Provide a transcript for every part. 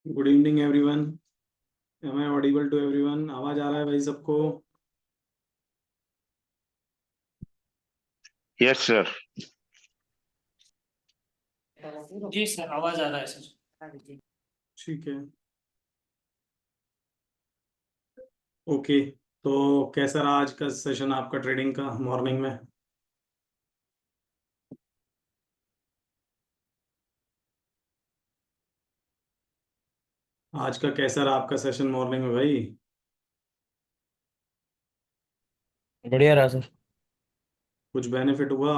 Good evening everyone. Am I audible to everyone? आवाज आ रहा है भाई सबको? Yes sir. जी सर, आवाज आ रहा है सर। ठीक है। ओके। तो कैसा रहा आज का सेशन आपका ट्रेडिंग का मॉर्निंग में? आज का कैसा रहा आपका सेशन मॉर्निंग में भाई? बढ़िया रहा सर। कुछ बेनिफिट हुआ?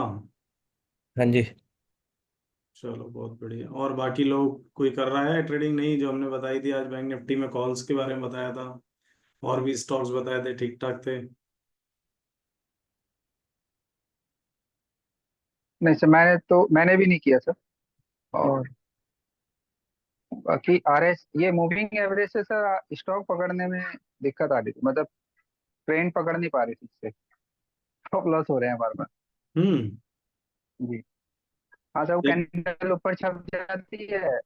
हाँ जी। चलो बहुत बढ़िया। और बाकी लोग कोई कर रहा है ट्रेडिंग? नहीं, जो हमने बताई थी आज बैंक निफ्टी में कॉल्स के बारे में बताया था, और भी स्टॉक्स बताए थे, ठीक ठाक थे? नहीं सर, मैंने भी नहीं किया सर। और बाकी आरएस ये मूविंग एवरेज से सर स्टॉक पकड़ने में दिक्कत आ रही थी, मतलब ट्रेंड पकड़ नहीं पा रही थी इससे। स्टॉप लॉस हो रहे हैं बार बार। हम्म। जी। हाँ सर, वो कैंडल ऊपर छप जाती है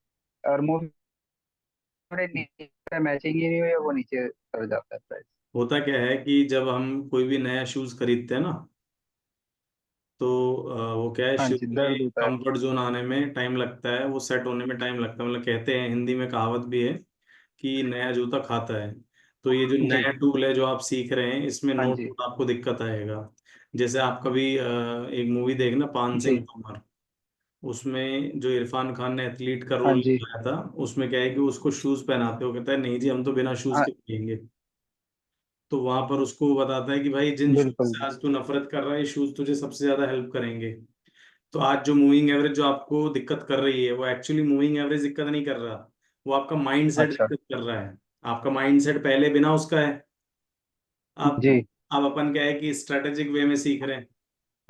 और मूविंग नीचे मैचिंग ही नहीं हुई है, वो नीचे चल जाता है प्राइस। होता क्या है कि जब हम कोई भी नया शूज खरीदते हैं ना, तो वो क्या है, हाँ शूज जी, में दर्द होता है। कंफर्ट जोन आने में टाइम लगता है, वो सेट होने में टाइम लगता है। मतलब कहते हैं, हिंदी में कहावत भी है कि नया जूता खाता है। तो ये जो जी। नया टूल है जो आप सीख रहे हैं, इसमें हाँ नो जी। डाउट आपको दिक्कत आएगा। जैसे आप कभी एक मूवी देखना, पान जी। सिंह तोमर। उसमें जो इरफान खान ने एथलीट का हाँ रोल जी। निभाया था, उसमें क्या है कि उसको शूज पहनाते हो, कहता है नहीं जी, हम तो बिना शूज हाँ, के पिएंगे। तो वहां पर उसको बताता है कि भाई, जिन शूज बिल्कुल से आज तू नफरत कर रहा है, ये शूज तुझे सबसे ज्यादा हेल्प करेंगे। तो आज जो मूविंग एवरेज जो आपको दिक्कत कर रही है, वो एक्चुअली मूविंग एवरेज दिक्कत नहीं कर रहा, वो आपका माइंड सेट अच्छा। दिक्कत कर रहा है। आपका माइंड सेट पहले बिना उसका है। अब जी। अब अपन क्या है कि स्ट्रेटेजिक वे में सीख रहे हैं,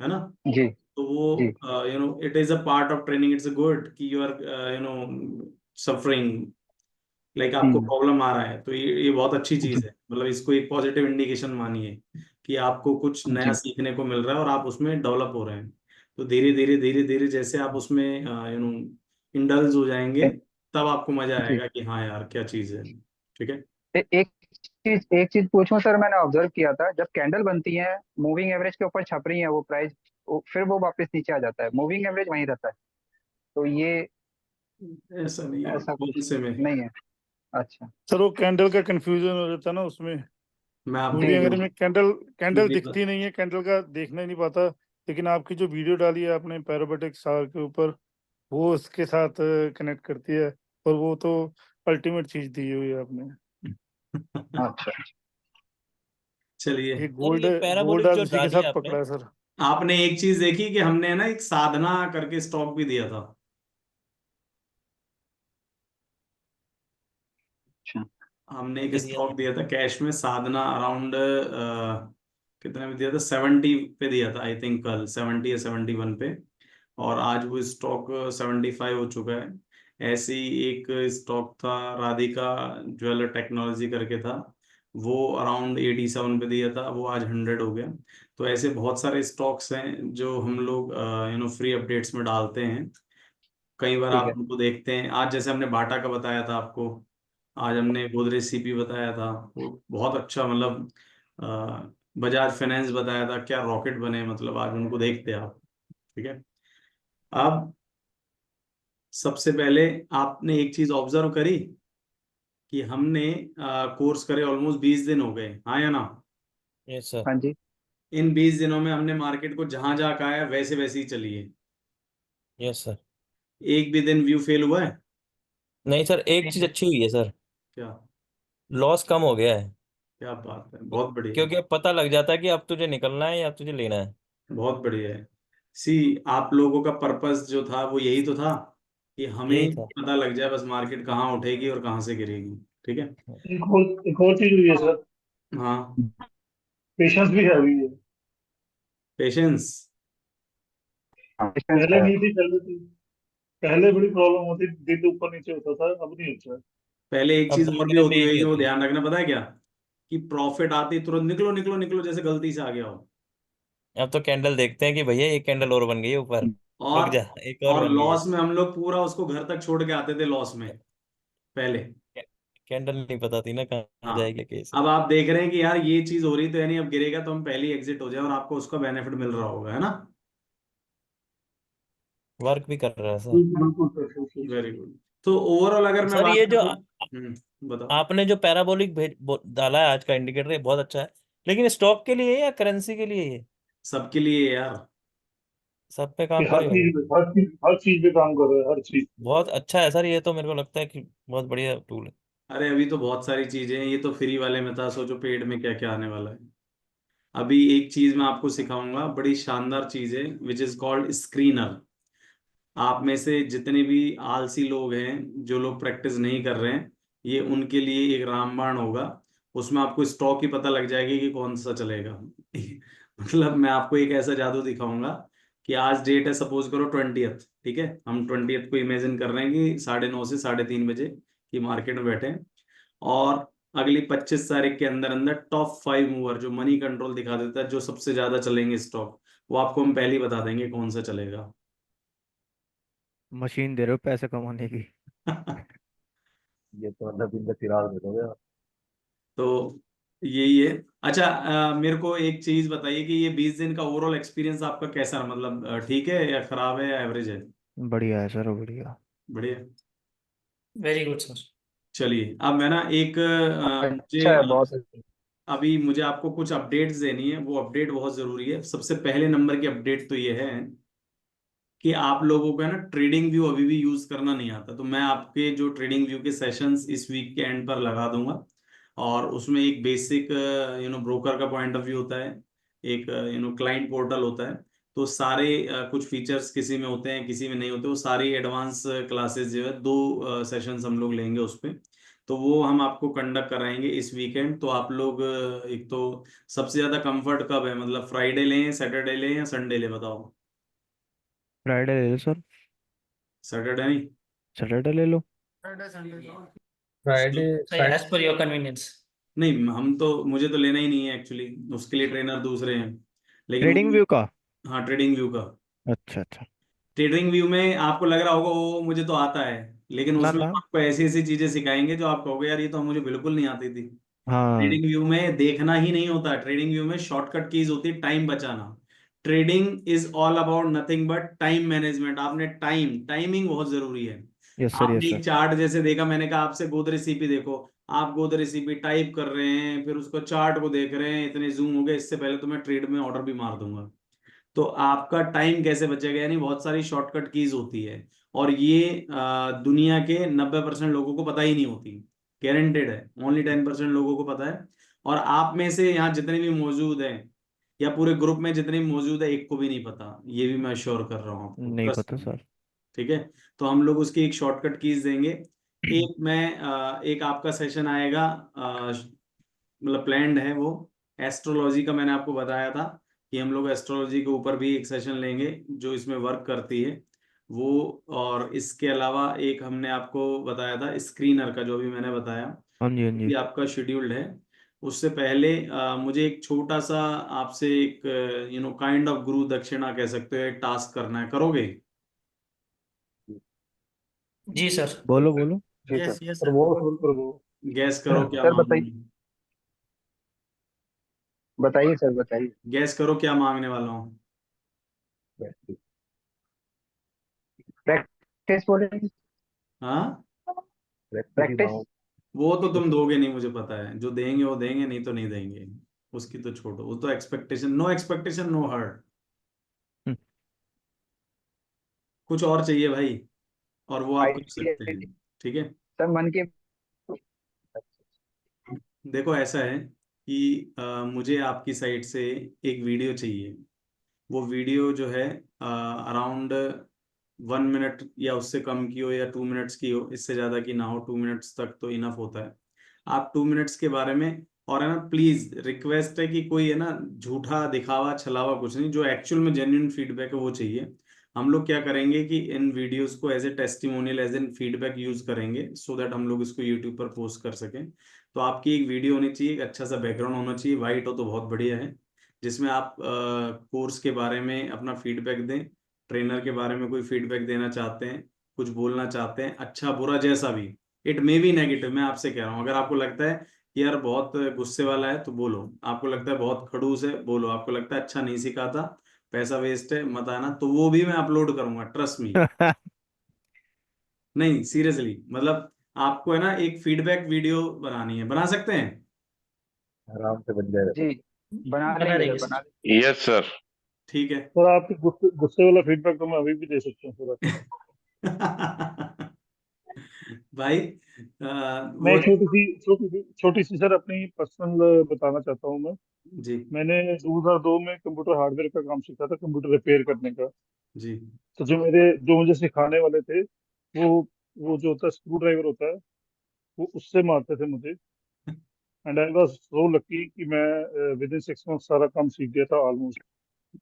है ना? जी। तो वो जी। It is a part of training. It's a good कि यू आर सफरिंग, लाइक आपको हम्म। प्रॉब्लम आ रहा है, तो ये बहुत अच्छी चीज जी। है। मतलब इसको एक पॉजिटिव इंडिकेशन मानिए कि आपको कुछ नया जी। सीखने को मिल रहा है और आप उसमें डेवलप हो रहे हैं। तो धीरे धीरे धीरे धीरे जैसे आप उसमें इंडल्ज हो जाएंगे, ए- तब आपको मजा जी। आएगा कि हाँ यार, क्या चीज है। ठीक है। एक चीज पूछूं सर, मैंने ऑब्जर्व किया था जब कैंडल बनती है मूविंग एवरेज के ऊपर छप रही है वो प्राइस, फिर वो वापस नीचे आ जाता है, मूविंग एवरेज वहीं रहता है। तो ये ऐसा नहीं है ऐसा कौन कुछ से में। नहीं है। अच्छा। सर वो कैंडल का कंफ्यूजन हो जाता है ना उसमें। मैं आपको जी। मूवी जी। अगर में कैंडल कैंडल ये दिखती नहीं है, कैंडल का देखना ही नहीं पाता। लेकिन आपकी जो वीडियो डाली है आपने पैराबैटिक स्टार के ऊपर, वो उसके साथ कनेक्ट करती है। और वो तो अल्टीमेट चीज दी हुई है आपने। अच्छा। चलिए। ये सर गोल्ड ये गोल्ड पैराबोलिक आज जो उसी के डाली है साथ आपने। पकड़ा है सर। आपने एक चीज देखी कि हमने ना एक साधना करके स्टॉक भी दिया था। अच्छा। हमने एक ये दिया स्टॉक था। दिया था कैश में, साधना, अराउंड कितने में दिया था, 70 पे दिया था आई थिंक, कल 70 या 71 पे। और आज वो स्टॉक 75 हो चुका है। ऐसे ही एक स्टॉक था, राधिका ज्वेलर टेक्नोलॉजी करके था, वो अराउंड 87 पे दिया था, वो आज 100 हो गया। तो ऐसे बहुत सारे स्टॉक्स हैं जो हम लोग फ्री अपडेट्स में डालते हैं। कई बार ठीक आप है। उनको देखते हैं। आज जैसे हमने बाटा का बताया था आपको, आज हमने गोदरेज सीपी बताया था, वो बहुत अच्छा, मतलब बजाज फाइनेंस बताया था, क्या रॉकेट बने, मतलब आज उनको देखते हैं आप। ठीक है। अब सबसे पहले आपने एक चीज ऑब्जर्व करी कि हमने कोर्स करे ऑलमोस्ट 20 दिन हो गए, हाँ या ना? Yes sir. हाँ जी। इन 20 दिनों में हमने मार्केट को जहां जहां कहा है वैसे वैसे ही चली है। Yes sir. एक भी दिन व्यू फेल हुआ है? नहीं सर, एक चीज अच्छी हुई है सर। क्या? लॉस कम हो गया है। क्या बात है, बहुत बढ़िया। क्योंकि अब पता लग जाता है कि अब तुझे निकलना है या अब तुझे लेना है। बहुत बढ़िया है। सी, आप लोगों का पर्पस जो था वो यही तो था कि यही हमें था। पता लग जाए बस मार्केट कहाँ उठेगी और कहाँ से गिरेगी। ठीक है। एक और चीज हुई है सर। हाँ। पेशेंस भी है हुई है। पेशेंस। डिस्टेंस पहले है। नहीं थी, पहले थी। पहले बड़ी प्रॉब्लम होती थी, दिन ऊपर नीचे होता था, अब नहीं होता है। पहले एक अब चीज और भी देखने पे होती एक ही होगी, वो होती है। ध्यान रखना, पता है क्या? कि प्रॉफिट आते ही तुरंत निकलो निकलो निकलो, जैसे गलती से आ गया हो। अब तो कैंडल देखते हैं कि भैया एक कैंडल और बन गई है ऊपर। रुक और जा, एक और और बन गई है। लॉस में हम लोग पूरा उसको घर तक छोड़ के आते थे, लॉस में पहले। कैंडल नहीं पता थी ना कहाँ हाँ, जाएगी कैसे। अब आप देख रहे हैं कि यार ये चीज हो रही तो यानी अब गिरेगा तो हम पहले ही एग्जिट हो जाए और आपको उसका बेनिफिट मिल रहा होगा, है ना। वर्क भी कर रहा है सर। बिल्कुल सर। Very good. तो ओवरऑल अगर मैं सर बात ये जो करूँ, बताओ। आपने जो पैराबोलिक डाला है आज का इंडिकेटर, ये बहुत अच्छा है, लेकिन स्टॉक के लिए है या करेंसी के लिए है? सबके लिए यार। सब पे कि काम हर करेगा चीज ये? पे हर चीज पे काम कर रहा है, हर चीज। बहुत अच्छा है सर, ये तो मेरे को लगता है कि बहुत बढ़िया टूल है। अरे अभी तो बहुत सारी चीजें हैं, ये तो फ्री वाले में था, सोचो पेड में क्या क्या आने वाला है। अभी एक चीज मैं आपको सिखाऊंगा, बड़ी शानदार चीज है, विच इज कॉल्ड स्क्रीनर। आप में से जितने भी आलसी लोग हैं, जो लोग प्रैक्टिस नहीं कर रहे हैं, ये उनके लिए एक रामबाण होगा। उसमें आपको स्टॉक ही पता लग जाएगी कि कौन सा चलेगा। मतलब मैं आपको एक ऐसा जादू दिखाऊंगा कि आज डेट है, सपोज करो 20th, ठीक है, हम 20th को इमेजिन कर रहे हैं कि 9:30 से 3:30 बजे की मार्केट में बैठे हैं, और अगली 25 तारीख के अंदर अंदर टॉप 5 मूवर जो मनी कंट्रोल दिखा देता है, जो सबसे ज्यादा चलेंगे स्टॉक, वो आपको हम पहले ही बता देंगे कौन सा चलेगा। मशीन दे रहे हो पैसे कमाने की। ये तो मतलब दिन का चिराग दे दोगे आप। तो यही है। अच्छा, मेरे को एक चीज बताइए कि ये 20 दिन का ओवरऑल एक्सपीरियंस आपका कैसा रहा? मतलब ठीक है या खराब है या एवरेज है? बढ़िया है सर, बढ़िया। बढ़िया। Very good sir. चलिए, अब मैं ना एक अच्छा है, बहुत अच्छा। अभी मुझे आपको कुछ अपडेट्स देनी है, वो अपडेट बहुत जरूरी है। सबसे पहले नंबर की अपडेट तो ये है कि आप लोगों को है ना ट्रेडिंग व्यू अभी भी यूज करना नहीं आता, तो मैं आपके जो ट्रेडिंग व्यू के सेशंस इस वीक के एंड पर लगा दूंगा। और उसमें एक बेसिक ब्रोकर का पॉइंट ऑफ व्यू होता है, एक क्लाइंट पोर्टल होता है। तो सारे कुछ फीचर्स किसी में होते हैं, किसी में नहीं होते, वो सारी एडवांस क्लासेस जो है, 2 सेशंस हम लोग लेंगे उस पे। तो वो हम आपको कंडक्ट कराएंगे इस वीकेंड। तो आप लोग एक तो सबसे ज्यादा कंफर्ट कब है, मतलब फ्राइडे लें, सैटरडे लें या संडे लें, बताओ। फ्राइडे ले लो सर। सैटरडे नहीं? सैटरडे ले लो। फ्राइडे सही, एज पर योर कन्वीनियंस। नहीं, हम तो मुझे तो लेना ही नहीं है एक्चुअली, उसके लिए ट्रेनर दूसरे हैं। लेकिन ट्रेडिंग व्यू का। हाँ, ट्रेडिंग व्यू का। अच्छा अच्छा। ट्रेडिंग व्यू में आपको लग रहा होगा वो मुझे तो आता है, लेकिन ना उसमें ना। हम आपको ऐसी ऐसी चीजें सिखाएंगे जो आप कहोगे यार ये तो मुझे बिल्कुल नहीं आती थी। हाँ। ट्रेडिंग व्यू में देखना ही नहीं होता, ट्रेडिंग व्यू में शॉर्टकट कीज होती है टाइम बचाना। Trading is all about nothing but time management. आपने टाइमिंग बहुत जरूरी है। यस सर, आपने यस एक सर। चार्ट जैसे देखा, मैंने कहा आपसे गोद रेसिपी देखो, आप गोद रेसिपी टाइप कर रहे हैं, फिर उसको चार्ट को देख रहे हैं, इतने जूम हो गए, इससे पहले तो मैं ट्रेड में ऑर्डर भी मार दूंगा। तो आपका टाइम कैसे बचेगा, यानी बहुत सारी शॉर्टकट कीज होती है, और ये दुनिया के 90% लोगों को पता ही नहीं होती। गारंटेड है, ओनली 10% लोगों को पता है। और आप में से यहाँ जितने भी मौजूद हैं, या पूरे ग्रुप में जितने भी मौजूद है, एक को भी नहीं पता, ये भी मैं श्योर कर रहा हूँ आपको, नहीं ट्रस्ट पता मी। सर। ठीक है। तो हम लोग उसकी एक शॉर्टकट कीज देंगे। एक आपका सेशन आएगा, मतलब प्लान्ड है वो, एस्ट्रोलॉजी का। मैंने आपको बताया था कि हम लोग एस्ट्रोलॉजी के ऊपर भी एक सेशन लेंगे जो इसमें वर्क करती है वो। और इसके अलावा एक हमने आपको बताया था स्क्रीनर का, जो भी मैंने बताया, हाँ जी, हाँ वो जी। भी आपका शेड्यूल्ड है। उससे पहले मुझे एक छोटा सा आपसे एक काइंड ऑफ गुरु दक्षिणा कह सकते हो, एक टास्क करना है, करोगे? जी सर। बोलो बोलो। जी यस सर। Yes sir. प्रभु प्रभु। गैस करो क्या सर मांगने? बताइए, बताइए सर, बताइए। गैस करो क्या मांगने वाला हूँ। प्रैक्टिस बोलेंगे। हाँ, प्रैक्टिस। वो तो तुम दोगे नहीं, मुझे पता है, जो देंगे वो देंगे, नहीं तो नहीं देंगे। उसकी तो छोड़ो, वो तो expectation, no expectation no hurt. Hmm, कुछ और चाहिए भाई, और वो आप कर सकते आइडिया। हैं। ठीक है। सर मन की। देखो ऐसा है कि मुझे आपकी साइड से एक वीडियो चाहिए। वो वीडियो जो है अराउंड 1 मिनट या उससे कम की हो, या 2 मिनट्स की हो, इससे ज्यादा की ना हो, 2 मिनट्स तक तो इनफ होता है। आप 2 मिनट्स के बारे में, और है ना प्लीज रिक्वेस्ट है कि कोई है ना झूठा दिखावा छलावा कुछ नहीं, जो एक्चुअल में जेन्युइन फीडबैक है वो चाहिए। हम लोग क्या करेंगे कि इन वीडियोस को as a testimonial, as an feedback use करेंगे, सो दैट हम लोग इसको यूट्यूब पर पोस्ट कर सकें। तो आपकी एक वीडियो होनी चाहिए, एक अच्छा सा बैकग्राउंड होना चाहिए, वाइट हो तो बहुत बढ़िया है, जिसमें आप कोर्स के बारे में अपना फीडबैक दें, ट्रेनर के बारे में कोई फीडबैक देना चाहते हैं, कुछ बोलना चाहते हैं, अच्छा बुरा जैसा भी, इट मे बी नेगेटिव, मैं आपसे कह रहा हूँ। अगर आपको लगता है कि यार बहुत गुस्से वाला है तो बोलो, आपको लगता है बहुत खड़ूस है बोलो, आपको लगता है अच्छा नहीं सिखाता, पैसा वेस्ट है मत आना, तो वो भी मैं अपलोड करूंगा, ट्रस्ट मी। नहीं सीरियसली, मतलब आपको है ना एक फीडबैक वीडियो बनानी है, बना सकते हैं? आराम से बन जाएगा सर। जी बना बना लेंगे देंगे सर, बना सर। लेंगे। Yes sir. ठीक है। सर आपके गुस्से गुस्से वाला फीडबैक तो मैं अभी भी दे सकता हूँ सर आपको। भाई मैं वो एक छोटी सी सर अपनी पर्सनल बताना चाहता हूँ मैं। जी मैंने 2002 में कंप्यूटर हार्डवेयर का काम सीखा था, कंप्यूटर रिपेयर करने का। जी तो जो मुझे सिखाने वाले थे, वो वो जो होता है स्क्रू ड्राइवर होता है, वो उससे मारते थे मुझे। And I was so lucky कि मैं विद इन 6 मंथ सारा काम सीख गया था ऑलमोस्ट,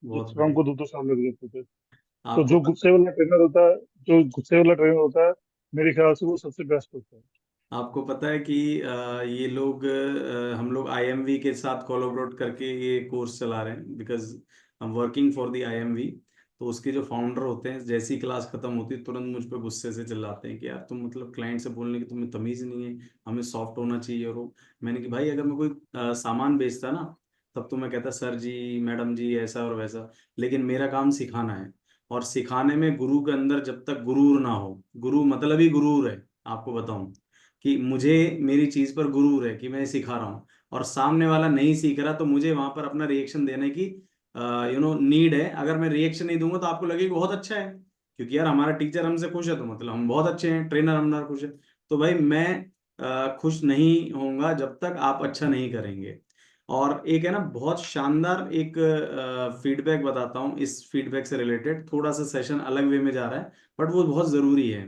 बहुत जिस काम बढ़िया। को 2-2 साल लग जाते थे। तो आपको जो पता गुस्से वाला ट्रेनर होता है, जो गुस्से वाला ट्रेनर होता है, मेरे ख्याल से वो सबसे बेस्ट होता है। आपको पता है कि ये लोग हम लोग आईएमवी के साथ कोलैबोरेट करके ये कोर्स चला रहे हैं, because I am working for the IMV. तो उसके जो फाउंडर होते हैं, जैसी क्लास खत्म होती है तुरंत मुझ पे गुस्से से चिल्लाते हैं कि यार तुम मतलब क्लाइंट से बोलने की तुम्हें तमीज नहीं है, हमें सॉफ्ट होना चाहिए। और वो मैंने कि भाई अगर मैं कोई सामान बेचता ना, तब तो मैं कहता सर जी मैडम जी ऐसा और वैसा, लेकिन मेरा काम सिखाना है। और सिखाने में गुरु के अंदर जब तक गुरूर ना हो, गुरु मतलब ही गुरूर है, आपको बताऊं कि मुझे मेरी चीज पर गुरूर है कि मैं सिखा रहा हूँ, और सामने वाला नहीं सीख रहा, तो मुझे वहां पर अपना रिएक्शन देने की नीड है। अगर मैं रिएक्शन नहीं दूंगा तो आपको लगेगा बहुत अच्छा है, क्योंकि यार हमारा टीचर हमसे खुश है तो मतलब हम बहुत अच्छे हैं, ट्रेनर हमारा खुश है। तो भाई मैं खुश नहीं होऊंगा जब तक आप अच्छा नहीं करेंगे। और एक है ना बहुत शानदार एक फीडबैक बताता हूँ, इस फीडबैक से रिलेटेड थोड़ा सा सेशन अलग वे में जा रहा है, बट वो बहुत जरूरी है।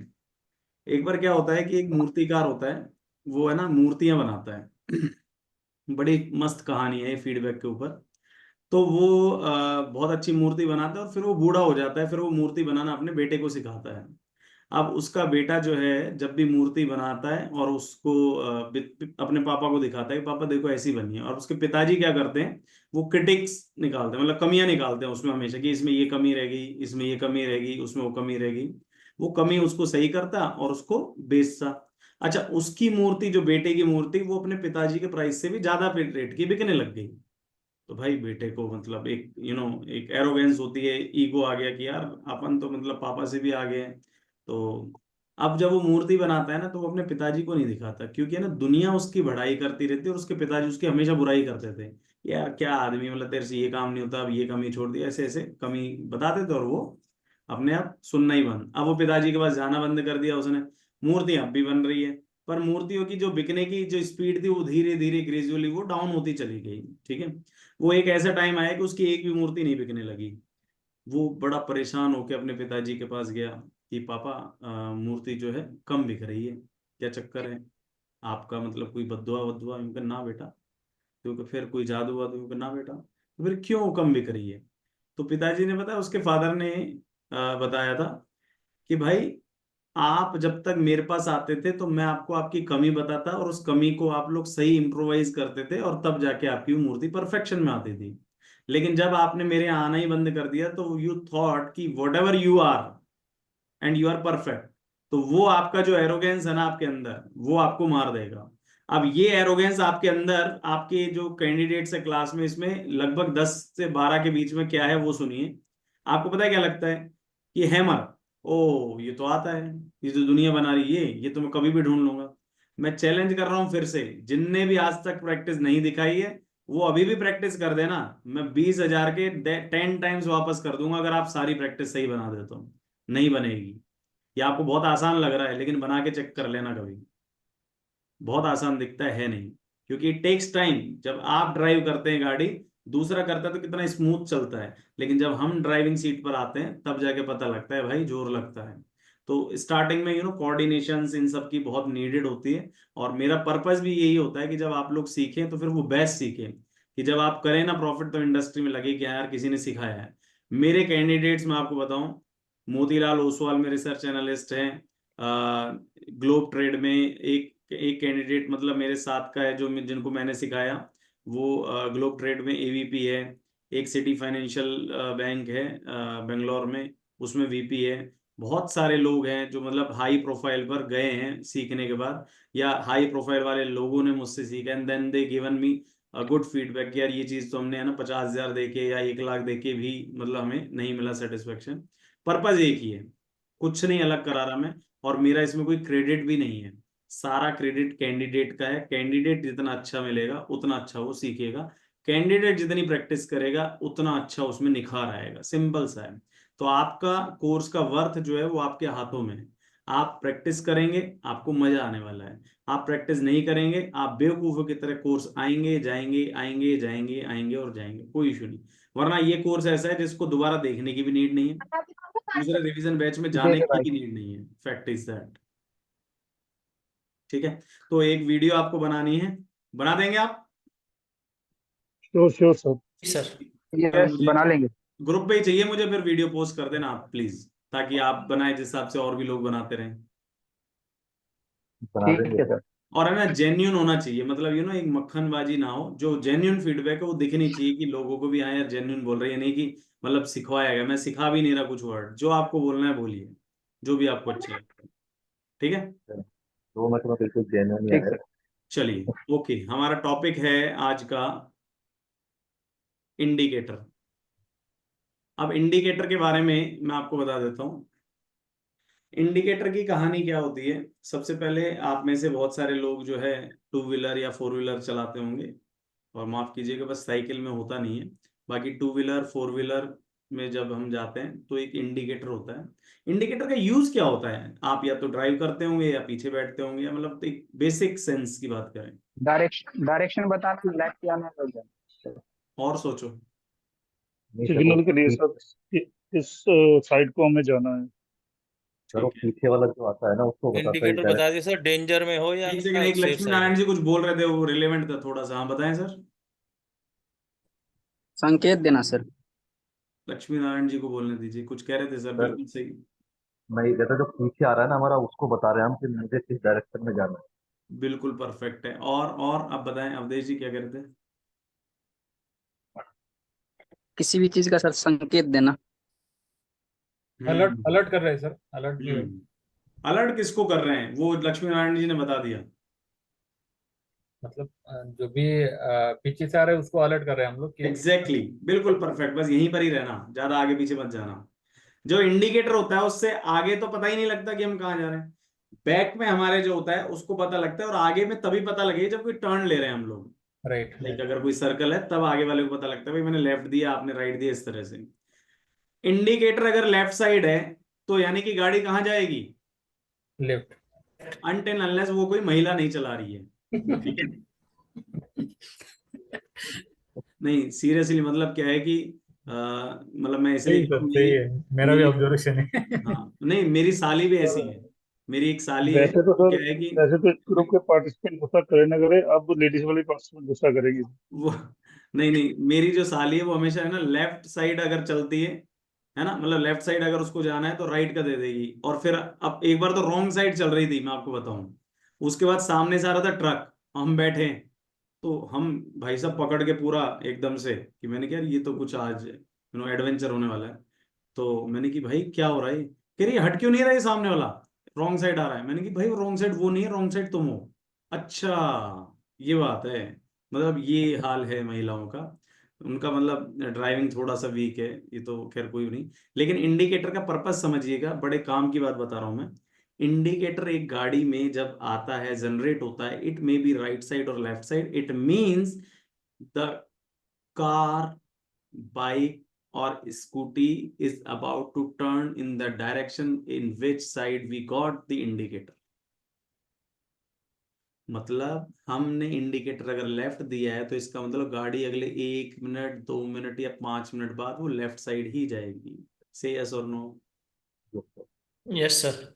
एक बार क्या होता है कि एक मूर्तिकार होता है, वो है ना मूर्तियां बनाता है। बड़ी मस्त कहानी है ये फीडबैक के ऊपर। तो वो बहुत अच्छी मूर्ति बनाता है और फिर वो बूढ़ा हो जाता है, फिर वो मूर्ति बनाना अपने बेटे को सिखाता है। अब उसका बेटा जो है जब भी मूर्ति बनाता है और उसको अपने पापा को दिखाता है कि पापा देखो ऐसी बनी है, और उसके पिताजी क्या करते हैं, वो क्रिटिक्स निकालते हैं, मतलब कमियां निकालते हैं उसमें हमेशा, कि इसमें ये कमी रहेगी, इसमें ये कमी रहेगी, उसमें वो कमी रहेगी। वो कमी उसको सही करता और उसको बेचता। अच्छा, उसकी मूर्ति जो बेटे की मूर्ति, वो अपने पिताजी के प्राइस से भी ज्यादा रेट की बिकने लग गई। तो भाई बेटे को मतलब एक एक एरोगेंस होती है, ईगो आ गया कि यार अपन तो मतलब पापा से भी आगे हैं। तो अब जब वो मूर्ति बनाता है ना, तो वो अपने पिताजी को नहीं दिखाता, क्योंकि है ना दुनिया उसकी बढ़ाई करती रहती है और उसके पिताजी उसकी हमेशा बुराई करते थे। यार क्या आदमी, मतलब तेरे से ये काम नहीं होता, अब ये कमी छोड़ दी, ऐसे ऐसे कमी बताते थे, और वो अपने आप सुनना ही बंद। अब वो पिताजी के पास जाना बंद कर दिया उसने। मूर्ति अब भी बन रही है, पर मूर्तियों की जो बिकने की जो स्पीड थी वो धीरे धीरे ग्रेजुअली वो डाउन होती चली गई। ठीक है। वो एक ऐसा टाइम आया कि उसकी एक भी मूर्ति नहीं बिकने लगी। वो बड़ा परेशान होकर अपने पिताजी के पास गया कि पापा मूर्ति जो है कम बिक रही है, क्या चक्कर है आपका, मतलब कोई बद्दुआ वद्दुआ? उनका ना बेटा, क्योंकि फिर कोई जादू वादू? उनका ना बेटा, तो फिर क्यों कम बिक रही है? तो पिताजी ने बताया, उसके फादर ने बताया था कि भाई आप जब तक मेरे पास आते थे तो मैं आपको आपकी कमी बताता, और उस कमी को आप लोग सही इम्प्रोवाइज करते थे, और तब जाके आपकी वो मूर्ति परफेक्शन में आती थी। लेकिन जब आपने मेरे यहाँ आना ही बंद कर दिया, तो यू थॉट कि whatever you are and you are perfect, तो वो आपका जो एरोगेंस है ना आपके अंदर, वो आपको मार देगा। अब ये एरोगेंस आपके अंदर, आपके जो कैंडिडेट्स है क्लास में, इसमें लगभग 10 से 12 के बीच में क्या है वो सुनिए। आपको पता है क्या लगता है? कि हैमर, ओ ये तो आता है, ये तो दुनिया बना रही है, ये तो मैं कभी भी ढूंढ लूंगा। मैं चैलेंज कर रहा हूं फिर से, जिनने भी आज तक प्रैक्टिस नहीं दिखाई है, वो अभी भी प्रैक्टिस कर देना, मैं 20,000 के 10 टाइम्स वापस कर दूंगा, अगर आप सारी प्रैक्टिस सही बना देते हो। नहीं बनेगी। ये आपको बहुत आसान लग रहा है, लेकिन बना के चेक कर लेना कभी। बहुत आसान दिखता है नहीं, क्योंकि इट टेक्स टाइम। जब आप ड्राइव करते हैं गाड़ी, दूसरा करता है तो कितना स्मूथ चलता है, लेकिन जब हम ड्राइविंग सीट पर आते हैं तब जाके पता लगता है भाई, जोर लगता है। तो स्टार्टिंग में कोऑर्डिनेशन इन सब की बहुत नीडेड होती है। और मेरा पर्पस भी यही होता है कि जब आप लोग सीखें तो फिर वो बेस्ट सीखें, कि जब आप करें ना प्रॉफिट, तो इंडस्ट्री में लगे कि हाँ यार किसी ने सिखाया है। मेरे कैंडिडेट्स में आपको बताऊं, मोतीलाल ओसवाल में रिसर्च एनालिस्ट हैं, ग्लोब ट्रेड में एक एक कैंडिडेट मतलब मेरे साथ का है, जो जिनको मैंने सिखाया, वो ग्लोब ट्रेड में एवीपी है। एक सिटी फाइनेंशियल बैंक है बेंगलोर में, उसमें वीपी है। बहुत सारे लोग हैं जो मतलब हाई प्रोफाइल पर गए हैं सीखने के बाद, या हाई प्रोफाइल वाले लोगों ने मुझसे सीखा, and then they given me good feedback, यार ये चीज तो हमने है ना 50,000 देके या 1 लाख देके भी मतलब हमें नहीं मिला सेटिस्फेक्शन। पर्पज एक ही है, कुछ नहीं अलग करा रहा मैं, और मेरा इसमें कोई क्रेडिट भी नहीं है, सारा क्रेडिट कैंडिडेट का है। कैंडिडेट जितना अच्छा मिलेगा उतना अच्छा वो सीखेगा, कैंडिडेट जितनी प्रैक्टिस करेगा उतना अच्छा उसमें निखार आएगा, सिंपल सा है। तो आपका कोर्स का वर्थ जो है वो आपके हाथों में है। आप प्रैक्टिस करेंगे आपको मजा आने वाला है, आप प्रैक्टिस नहीं करेंगे आप बेवकूफों की तरह कोर्स आएंगे जाएंगे आएंगे जाएंगे आएंगे और जाएंगे, कोई इशू नहीं। वरना ये कोर्स ऐसा है जिसको दोबारा देखने की भी नीड नहीं है, दूसरे रिवीजन बैच में जाने जी की भाई। भी नीड नहीं है, फैक्ट इज दैट। ठीक है, तो एक वीडियो आपको बनानी है, बना देंगे आप? Sure sure sir. जी सर। कल यस, मुझे बना लेंगे। ग्रुप पे ही चाहिए मुझे, फिर वीडियो पोस्ट कर देना आप प्लीज, ताकि आप बनाए जिस हिसाब से और भी लोग बनाते रहें। बना ठीक देंगे है सर। और है ना जेन्यून होना चाहिए, मतलब एक मक्खनबाजी ना हो, जो जेन्यून फीडबैक है वो दिखनी चाहिए कि लोगों को भी हाँ यार जेन्यून बोल रही है, नहीं कि मतलब सिखवाया गया, मैं सिखा भी नहीं रहा कुछ वर्ड, जो आपको बोलना है बोलिए, जो भी आपको अच्छा लगता है। ठीक है, 2 मिनट में बिल्कुल जेन्युइन ही ठीक आएगा। सर। चलिए ओके, हमारा टॉपिक है आज का इंडिकेटर। अब इंडिकेटर के बारे में मैं आपको बता देता हूँ। इंडिकेटर की कहानी क्या होती है, सबसे पहले आप में से बहुत सारे लोग जो है 2 व्हीलर या 4 व्हीलर चलाते होंगे, और माफ कीजिएगा बस साइकिल में होता नहीं है, बाकी 2 व्हीलर 4 व्हीलर में जब हम जाते हैं तो एक इंडिकेटर होता है। इंडिकेटर का यूज क्या होता है, आप या तो ड्राइव करते होंगे या पीछे बैठते होंगे, या मतलब एक बेसिक सेंस की बात करें, डायरेक्शन बताना, लेफ्ट या राइट। और सोचो। नहीं सर, सिग्नल के लिए सर इस साइड को हमें जाना है। वो ठीक है, पीछे वाला जो आता है ना उसको बताता है इंडिकेटर डायरेक्ट। बता दिए सर, डेंजर में हो या एक सेकंड, एक सेफ लक्ष्मी साइड नारायण में। जी कुछ बोल रहे थे, वो रिलेवेंट था थोड़ा सा, हाँ बताएं सर। संकेत देना सर। लक्ष्मी नारायण जी को बोलने दीजिए, कुछ कह रहे थे सर, सर बिल्कुल सही। मैं ये कहता जो पीछे आ रहा है ना हमारा, उसको बता रहे हैं हम कि मुझे किस डायरेक्शन में जाना है। बिल्कुल परफेक्ट है। और अब बताएं अवधेश जी क्या कह रहे थे? किसी भी चीज का सर संकेत देना। अलर्ट हम्म अलर्ट कर रहे हैं सर, अलर्ट जो है। अलर्ट किसको कर रहे हैं, वो लक्ष्मी नारायण जी ने बता दिया। मतलब जो भी पीछे से आ रहे हैं उसको अलर्ट कर रहे हैं हम लोग कि एग्जैक्टली बिल्कुल परफेक्ट, बस यहीं पर ही रहना, ज्यादा आगे पीछे मत जाना। जो इंडिकेटर होता है उससे आगे तो पता ही नहीं लगता कि हम कहाँ जा रहे हैं, बैक में हमारे जो होता है उसको पता लगता है, और आगे में तभी पता लगेगा जब कोई टर्न ले रहे हैं हम लोग। राइट लाइक अगर कोई सर्कल है तब आगे वाले को पता लगता है भाई मैंने लेफ्ट दिया आपने राइट दिया, इस तरह से। इंडिकेटर अगर लेफ्ट साइड है तो यानी कि गाड़ी कहाँ जाएगी, लेफ्ट। अनटिल अनलेस वो कोई महिला नहीं चला रही है। ठीक है, नहीं सीरियसली मतलब क्या है कि मतलब मैं इसलिए सही कह रहा सर, हूँ, सही है, मेरा भी मेरी ऑब्जर्वेशन है। हाँ नहीं मेरी साली भी ऐसी है, मेरी एक साली है, वैसे तो वो सर, क्या है कि वैसे तो इस ग्रुप के पार्टिसिपेंट गुस्सा करे ना करे, अब लेडीज वाले पार्टिसिपेंट गुस्सा करेगी। वो नहीं नहीं, मेरी जो साली है वो हमेशा है ना लेफ्ट साइड अगर चलती है ना, मतलब लेफ्ट साइड अगर उसको जाना है तो राइट का दे देगी, और फिर अब एक बार तो रॉन्ग साइड चल रही थी मैं आपको बताऊं, उसके बाद सामने से आ रहा था ट्रक, हम बैठे, तो हम भाई साहब पकड़ के पूरा एकदम से कि मैंने कहा यार ये तो कुछ आज एडवेंचर होने वाला है। तो मैंने कि भाई क्या हो रहा है, कह रही हट क्यों नहीं रहा है सामने वाला, रॉन्ग साइड आ रहा है। मैंने कि भाई रॉन्ग साइड वो नहीं है, रॉन्ग साइड तुम हो। अच्छा ये बात है, मतलब ये हाल है महिलाओं का, उनका मतलब ड्राइविंग थोड़ा सा वीक है, ये तो खैर कोई नहीं। लेकिन इंडिकेटर का पर्पस समझिएगा, बड़े काम की बात बता रहा हूं मैं। इंडिकेटर एक गाड़ी में जब आता है जनरेट होता है, it may be right side और left side, it means the car, bike और scooty is about to turn in the direction in which side we got the indicator. मतलब हमने इंडिकेटर अगर लेफ्ट दिया है तो इसका मतलब गाड़ी अगले 1 मिनट 2 मिनट या 5 मिनट बाद वो लेफ्ट साइड ही जाएगी। से यस और नो? Yes sir.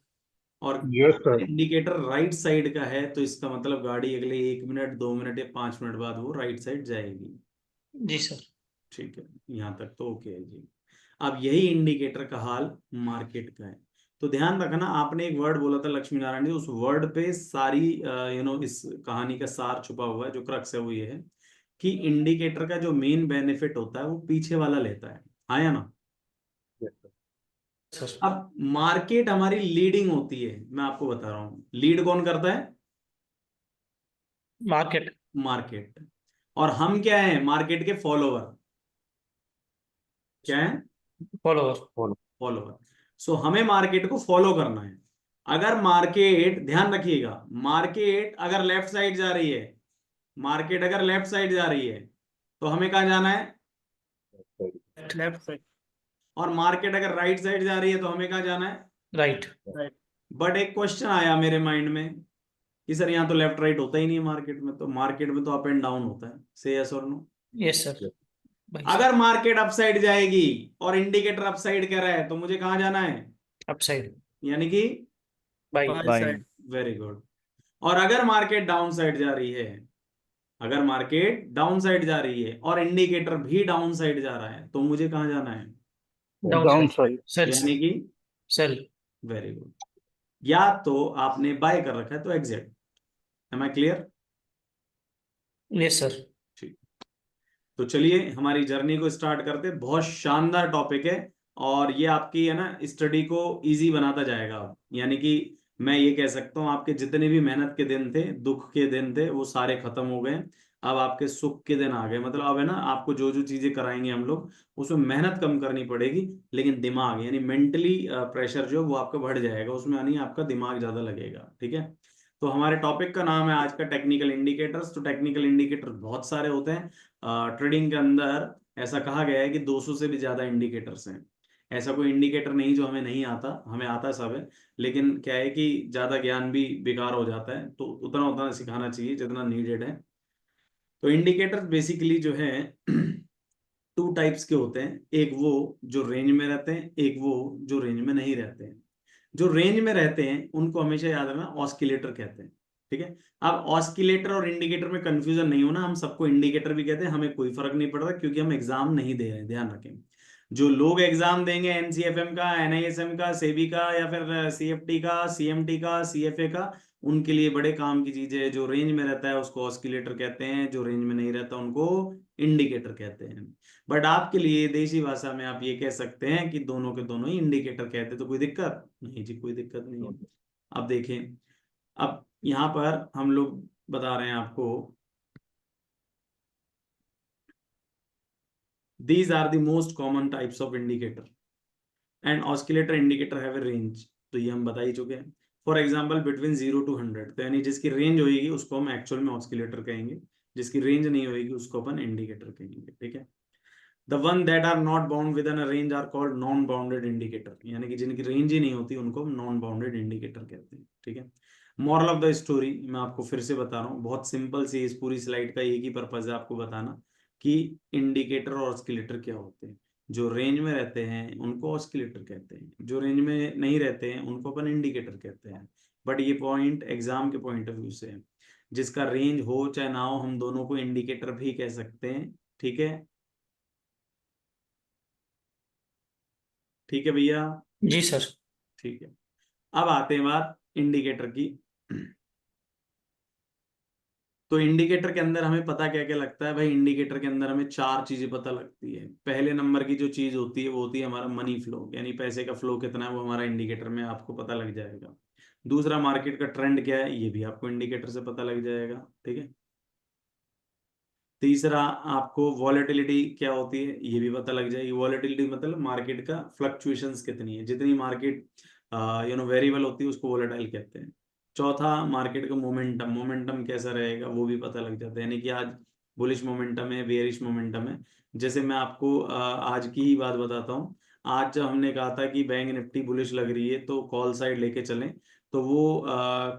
और yes sir. Indicator right side का है तो इसका मतलब गाड़ी अगले 1 मिनट 2 मिनट या 5 मिनट बाद वो राइट साइड जाएगी। जी सर। ठीक है, यहाँ तक तो ओके है जी। अब यही इंडिकेटर का हाल मार्केट का है। तो ध्यान रखना, आपने एक वर्ड बोला था लक्ष्मी नारायण जी, उस वर्ड पे सारी इस कहानी का सार छुपा हुआ है, जो क्रक्स है वो ये है कि इंडिकेटर का जो मेन बेनिफिट होता है वो पीछे वाला लेता है, हाँ या ना? सर। अब मार्केट हमारी लीडिंग होती है, मैं आपको बता रहा हूं लीड कौन करता है, मार्केट। मार्केट। और हम क्या है, मार्केट के फॉलोवर, क्या है, फॉलोवर। फॉलोवर। सो हमें मार्केट को फॉलो करना है। अगर मार्केट, ध्यान रखिएगा, मार्केट अगर लेफ्ट साइड जा रही है, मार्केट अगर लेफ्ट साइड जा रही है तो हमें कहाँ जाना है, लेफ्ट साइड। और मार्केट अगर राइट साइड जा रही है तो हमें कहाँ जाना है, राइट। बट एक क्वेश्चन आया मेरे माइंड में कि सर यहाँ तो लेफ्ट राइट होता ही नहीं है मार्केट में, तो मार्केट में तो अप एंड डाउन होता है, से यस और नो। Yes sir. अगर मार्केट अप साइड जाएगी और इंडिकेटर अप साइड कह रहा है तो मुझे कहाँ जाना है, अप साइड। यानी कि बाई बाइंग। Very good. और अगर मार्केट डाउन साइड जा रही है, अगर मार्केट डाउन साइड जा रही है और इंडिकेटर भी डाउन साइड जा रहा है तो मुझे कहाँ जाना है, डाउन साइड। सेल। यानी कि सेल। Very good. या तो आपने बाय कर रखा है तो exit. Am I clear? Yes sir. ठीक। तो चलिए हमारी जर्नी को स्टार्ट करते हैं। बहुत शानदार टॉपिक है और ये आपकी है ना स्टडी को इजी बनाता जाएगा। यानी कि मैं ये कह सकता हूँ आपके जितने भी मेहनत के दिन थे, दुख के दिन थे, वो सारे खत्म हो गए। अब आपके सुख के दिन आ गए। मतलब अब है ना, आपको जो जो चीजें कराएंगे हम लोग उसमें मेहनत कम करनी पड़ेगी, लेकिन दिमाग यानी मेंटली प्रेशर जो वो आपका बढ़ जाएगा उसमें, यानी आपका दिमाग ज्यादा लगेगा। ठीक है। तो हमारे टॉपिक का नाम है आज का टेक्निकल इंडिकेटर्स। तो टेक्निकल इंडिकेटर बहुत सारे होते हैं ट्रेडिंग के अंदर। ऐसा कहा गया है कि 200 से भी ज्यादा इंडिकेटर्स हैं। ऐसा कोई इंडिकेटर नहीं जो हमें नहीं आता, हमें आता सब है। लेकिन क्या है कि ज्यादा ज्ञान भी बेकार हो जाता है, तो उतना उतना सिखाना चाहिए जितना नीडेड है। तो इंडिकेटर बेसिकली जो है टू टाइप्स के होते हैं। एक वो जो रेंज में रहते हैं, एक वो जो रेंज में नहीं रहते हैं। जो रेंज में रहते हैं उनको हमेशा याद रखना ऑस्किलेटर कहते हैं। ठीक है। अब ऑस्किलेटर और इंडिकेटर में कंफ्यूजन नहीं होना, हम सबको इंडिकेटर भी कहते हैं, हमें कोई फर्क नहीं पड़ता क्योंकि हम एग्जाम नहीं दे रहे हैं, ध्यान रखें। जो लोग एग्जाम देंगे एनसीएफएम का, एनआईएसएम का, सेबी का, या फिर सीएफटी का, सीएमटी का, सीएफए का, उनके लिए बड़े काम की चीजें है। जो रेंज में रहता है उसको ऑस्किलेटर कहते हैं, जो रेंज में नहीं रहता उनको इंडिकेटर कहते हैं। बट आपके लिए देसी भाषा में आप ये कह सकते हैं कि दोनों के दोनों ही इंडिकेटर कहते हैं। तो कोई दिक्कत नहीं जी, कोई दिक्कत नहीं है। अब देखें, अब यहाँ पर हम लोग बता रहे हैं आपको, these are the most common types of indicator and oscillator indicator have a range। तो ये हम बता ही चुके हैं। फॉर एग्जाम्पल बिटवीन 0 to 100, तो यानी जिसकी रेंज होगी उसको हम एक्चुअल में ऑस्किलेटर कहेंगे, जिसकी रेंज नहीं होगी उसको अपन इंडिकेटर कहेंगे। ठीक है। The one that are not bound within a range are called non bounded indicator, यानी कि जिनकी रेंज ही नहीं होती उनको हम नॉन बाउंडेड इंडिकेटर कहते हैं। ठीक है। मॉरल ऑफ द स्टोरी मैं आपको फिर से बता रहा हूँ, बहुत सिंपल सी, इस पूरी स्लाइड का एक ही पर्पज है आपको बताना कि इंडिकेटर और ऑस्किलेटर क्या होते हैं। जो रेंज में रहते हैं उनको ऑस्किलेटर कहते हैं, जो रेंज में नहीं रहते हैं उनको अपन इंडिकेटर कहते हैं। बट ये पॉइंट एग्जाम के पॉइंट ऑफ व्यू से है, जिसका रेंज हो चाहे ना हो हम दोनों को इंडिकेटर भी कह सकते हैं। ठीक है। ठीक है भैया। जी सर। ठीक है। अब आते हैं बात इंडिकेटर की। तो इंडिकेटर के अंदर हमें पता क्या क्या लगता है भाई, इंडिकेटर के अंदर हमें चार चीजें पता लगती है। पहले नंबर की जो चीज होती है वो होती है हमारा मनी फ्लो, यानी पैसे का फ्लो कितना है वो हमारा इंडिकेटर में आपको पता लग जाएगा। दूसरा, मार्केट का ट्रेंड क्या है ये भी आपको इंडिकेटर से पता लग जाएगा। ठीक है। तीसरा, आपको वॉलेटिलिटी क्या होती है ये भी पता लग जाएगी। वॉलेटिलिटी मतलब मार्केट का फ्लक्चुएशंस कितनी है, जितनी मार्केट वेरिएबल होती है उसको वॉलेटाइल कहते हैं। चौथा, मार्केट का मोमेंटम, मोमेंटम कैसा रहेगा वो भी पता लग जाता है, यानी कि आज बुलिश मोमेंटम है, बेयरिश मोमेंटम है। जैसे मैं आपको आज की ही बात बताता हूँ। आज जब हमने कहा था कि बैंक निफ्टी बुलिश लग रही है तो कॉल साइड लेके चलें, तो वो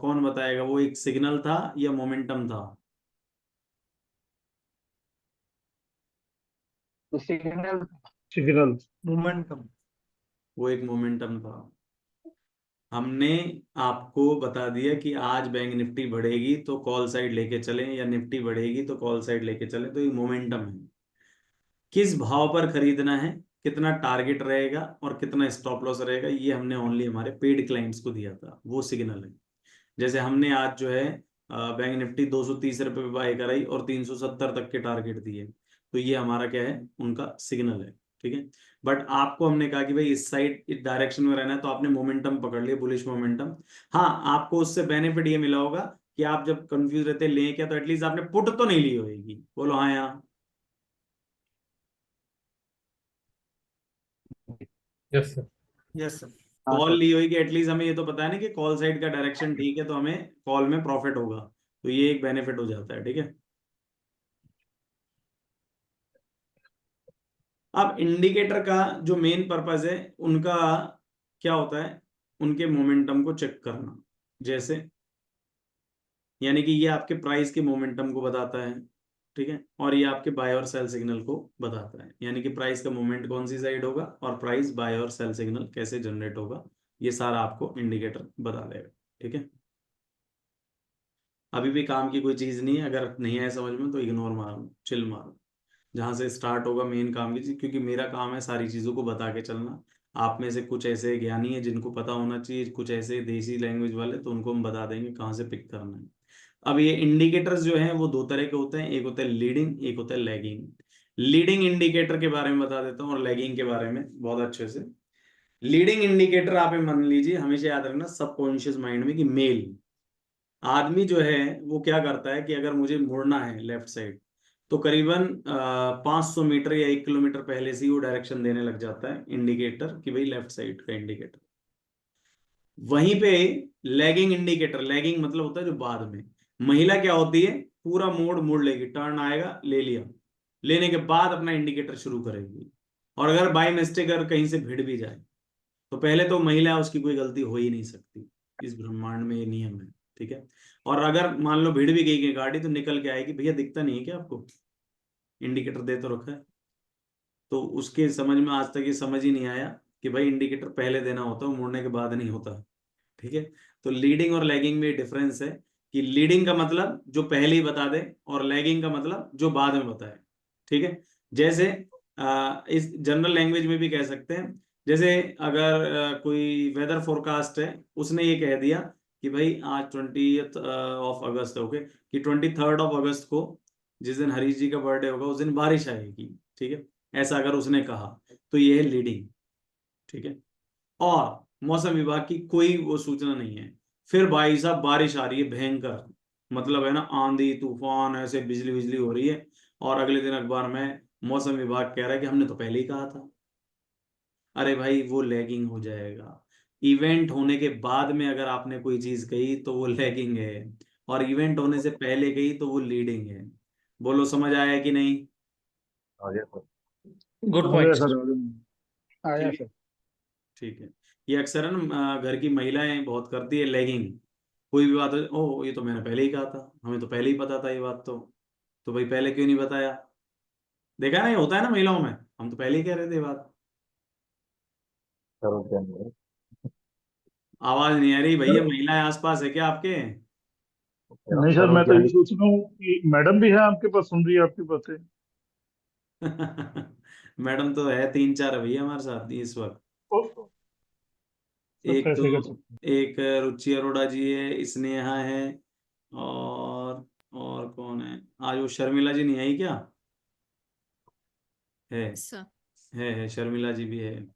कौन बताएगा वो एक सिग्नल था या मोमेंटम था? सिग्नल। सिग्नल। मोमेंटम। वो एक मोमेंटम था। हमने आपको बता दिया कि आज बैंक निफ्टी बढ़ेगी तो कॉल साइड लेके चलें, या निफ्टी बढ़ेगी तो कॉल साइड लेके चलें, तो ये मोमेंटम है। किस भाव पर खरीदना है, कितना टारगेट रहेगा और कितना स्टॉप लॉस रहेगा, ये हमने ओनली हमारे पेड क्लाइंट्स को दिया था, वो सिग्नल है। जैसे हमने आज जो है बैंक निफ्टी 230 रुपये पे बाय कराई और 370 तक के टारगेट दिए, तो ये हमारा क्या है, उनका सिग्नल है। ठीक है। बट आपको हमने कहा कि भाई इस साइड इस डायरेक्शन में रहना है, तो आपने मोमेंटम पकड़ लिया, बुलिश मोमेंटम। हाँ, आपको उससे बेनिफिट ये मिला होगा कि आप जब कंफ्यूज रहते लें क्या, तो एटलीस्ट आपने पुट तो नहीं ली होगी। बोलो हाँ यहाँ। Yes sir. Yes sir. हाँ कॉल सर। ली होगी एटलीस्ट, हमें ये तो पता है ना कि कॉल साइड का डायरेक्शन ठीक है, तो हमें कॉल में प्रॉफिट होगा, तो ये एक बेनिफिट हो जाता है। ठीक है, अब इंडिकेटर का जो मेन पर्पस है उनका क्या होता है, उनके मोमेंटम को चेक करना। जैसे यानी कि ये आपके प्राइस के मोमेंटम को बताता है, ठीक है, और ये आपके बाय और सेल सिग्नल को बताता है, यानी कि प्राइस का मूवमेंट कौन सी साइड होगा और प्राइस बाय और सेल सिग्नल कैसे जनरेट होगा, ये सारा आपको इंडिकेटर बता देगा। ठीक है, अभी भी काम की कोई चीज नहीं है, अगर नहीं आए समझ में तो इग्नोर मारो, चिल मारो। जहां से स्टार्ट होगा मेन काम की चीज, क्योंकि मेरा काम है सारी चीजों को बता के चलना। आप में से कुछ ऐसे ज्ञानी है जिनको पता होना चाहिए, कुछ ऐसे देसी लैंग्वेज वाले, तो उनको हम बता देंगे कहाँ से पिक करना है। अब ये इंडिकेटर्स जो हैं वो दो तरह के होते हैं, एक होता है लीडिंग, एक होता है लैगिंग। लीडिंग इंडिकेटर के बारे में बता देता हूँ और लैगिंग के बारे में बहुत अच्छे से। लीडिंग इंडिकेटर आप मान लीजिए, हमेशा याद रखना सबकॉन्शियस माइंड में, कि मेल आदमी जो है वो क्या करता है कि अगर मुझे मुड़ना है लेफ्ट साइड, तो करीबन 500 मीटर या 1 किलोमीटर पहले से ही वो डायरेक्शन देने लग जाता है इंडिकेटर, कि भाई लेफ्ट साइड का इंडिकेटर। वहीं पे लैगिंग इंडिकेटर, लैगिंग मतलब होता है जो बाद में, महिला क्या होती है, पूरा मोड़ लेगी, टर्न आएगा, ले लिया, लेने के बाद अपना इंडिकेटर शुरू करेगी। और अगर बाय मिस्टेक अगर कहीं से भिड़ भी जाए, तो पहले तो महिला है, उसकी कोई गलती हो ही नहीं सकती, इस ब्रह्मांड में ये नियम है। ठीक है, और अगर मान लो भिड़ भी गई कि गाड़ी, तो निकल के आएगी, भैया दिखता नहीं है क्या आपको, इंडिकेटर दे तो रखा है। तो उसके समझ में आज तक ये समझ ही नहीं आया कि भाई इंडिकेटर पहले देना होता है, मुड़ने के बाद नहीं होता। ठीक है, तो लीडिंग और लैगिंग में डिफरेंस है, कि लीडिंग का मतलब जो पहले ही बता दे, और लैगिंग का मतलब जो बाद में बताए। ठीक है, जैसे इस जनरल लैंग्वेज में भी कह सकते हैं, जैसे अगर कोई वेदर फोरकास्ट है, उसने ये कह दिया कि भाई आज 20 ऑफ अगस्त, ओके, कि 23 ऑफ अगस्त को, जिस दिन हरीश जी का बर्थडे होगा, उस दिन बारिश आएगी। ठीक है, ऐसा अगर उसने कहा, तो ये है लीडिंग। ठीक है, और मौसम विभाग की कोई वो सूचना नहीं है, फिर भाई साहब बारिश आ रही है भयंकर, मतलब है ना, आंधी तूफान, ऐसे बिजली बिजली हो रही है, और अगले दिन अखबार में मौसम विभाग कह रहा है कि हमने तो पहले ही कहा था। अरे भाई, वो लैगिंग हो जाएगा। इवेंट होने के बाद में अगर आपने कोई चीज कही तो वो लैगिंग है, और इवेंट होने से पहले कही तो वो लीडिंग है। बोलो समझ आया कि नहीं? आगे सर। गुड आ पॉइंट गया सर। सर, आ गया। आया ठीक है, सर। ठीक है। ये अक्सर है ना, घर की महिलाएं बहुत करती है लैगिंग। कोई भी बात हो, ओ ये तो मैंने पहले ही कहा था, हमें तो पहले ही पता था ये बात, तो भाई पहले क्यों नहीं बताया? देखा ना, ये होता है ना महिलाओं में, हम तो पहले ही कह रहे थे ये बात। सर उस दिन में आवाज नहीं आ रही भैया, सर, महिलाएं आसपास है क्या आपके? नहीं सर, मैं तो ये सोच रहा हूँ कि मैडम भी है आपके पास, सुन रही है आपकी बातें। मैडम तो है 3-4 भैया हमारे साथ इस वक्त। ओ, सब एक तो कैसे कर सकते एक रुचि अरोड़ा जी है, स्नेहा है, और कौन है? आज वो शर्मिला जी नहीं आई क्या? है सर। है शर्मिला जी भी है,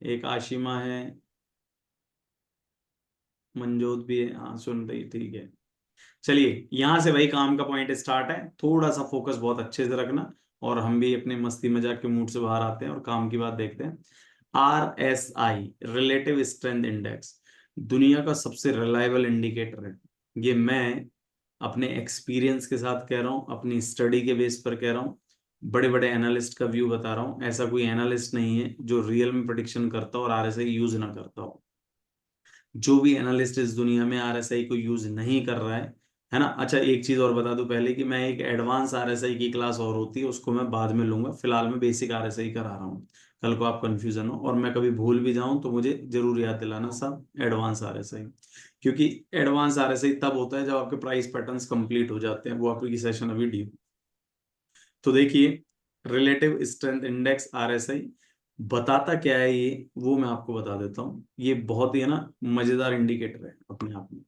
एक आशिमा है, मंजोत भी है, हाँ सुन रही, ठीक है। चलिए, यहां से भाई काम का पॉइंट स्टार्ट है, थोड़ा सा फोकस बहुत अच्छे से रखना, और हम भी अपने मस्ती मजाक के मूड से बाहर आते हैं और काम की बात देखते हैं। RSI, रिलेटिव स्ट्रेंथ इंडेक्स, दुनिया का सबसे रिलायबल इंडिकेटर है। ये मैं अपने एक्सपीरियंस के साथ कह रहा हूँ, अपनी स्टडी के बेस पर कह रहा हूँ, बड़े बड़े एनालिस्ट का व्यू बता रहा हूँ। ऐसा कोई एनालिस्ट नहीं है जो रियल में प्रेडिक्शन करता हो और RSI यूज ना करता हो। जो भी एनालिस्ट इस दुनिया में RSI को यूज नहीं कर रहा है ना। अच्छा, एक चीज और बता दूं पहले, कि मैं एक एडवांस RSI की क्लास और होती है, उसको मैं बाद में लूंगा, फिलहाल मैं बेसिक RSI करा रहा हूँ। कल को आप कंफ्यूजन हो और मैं कभी भूल भी जाऊं तो मुझे जरूर याद दिलाना सब एडवांस RSI, क्योंकि एडवांस RSI तब होता है जब आपके प्राइस पैटर्न्स कंप्लीट हो जाते हैं। वो आपकी सेशन अभी डी, तो देखिए, रिलेटिव स्ट्रेंथ इंडेक्स RSI बताता क्या है, ये वो मैं आपको बता देता हूँ। ये बहुत ही है ना मजेदार इंडिकेटर है अपने आप में।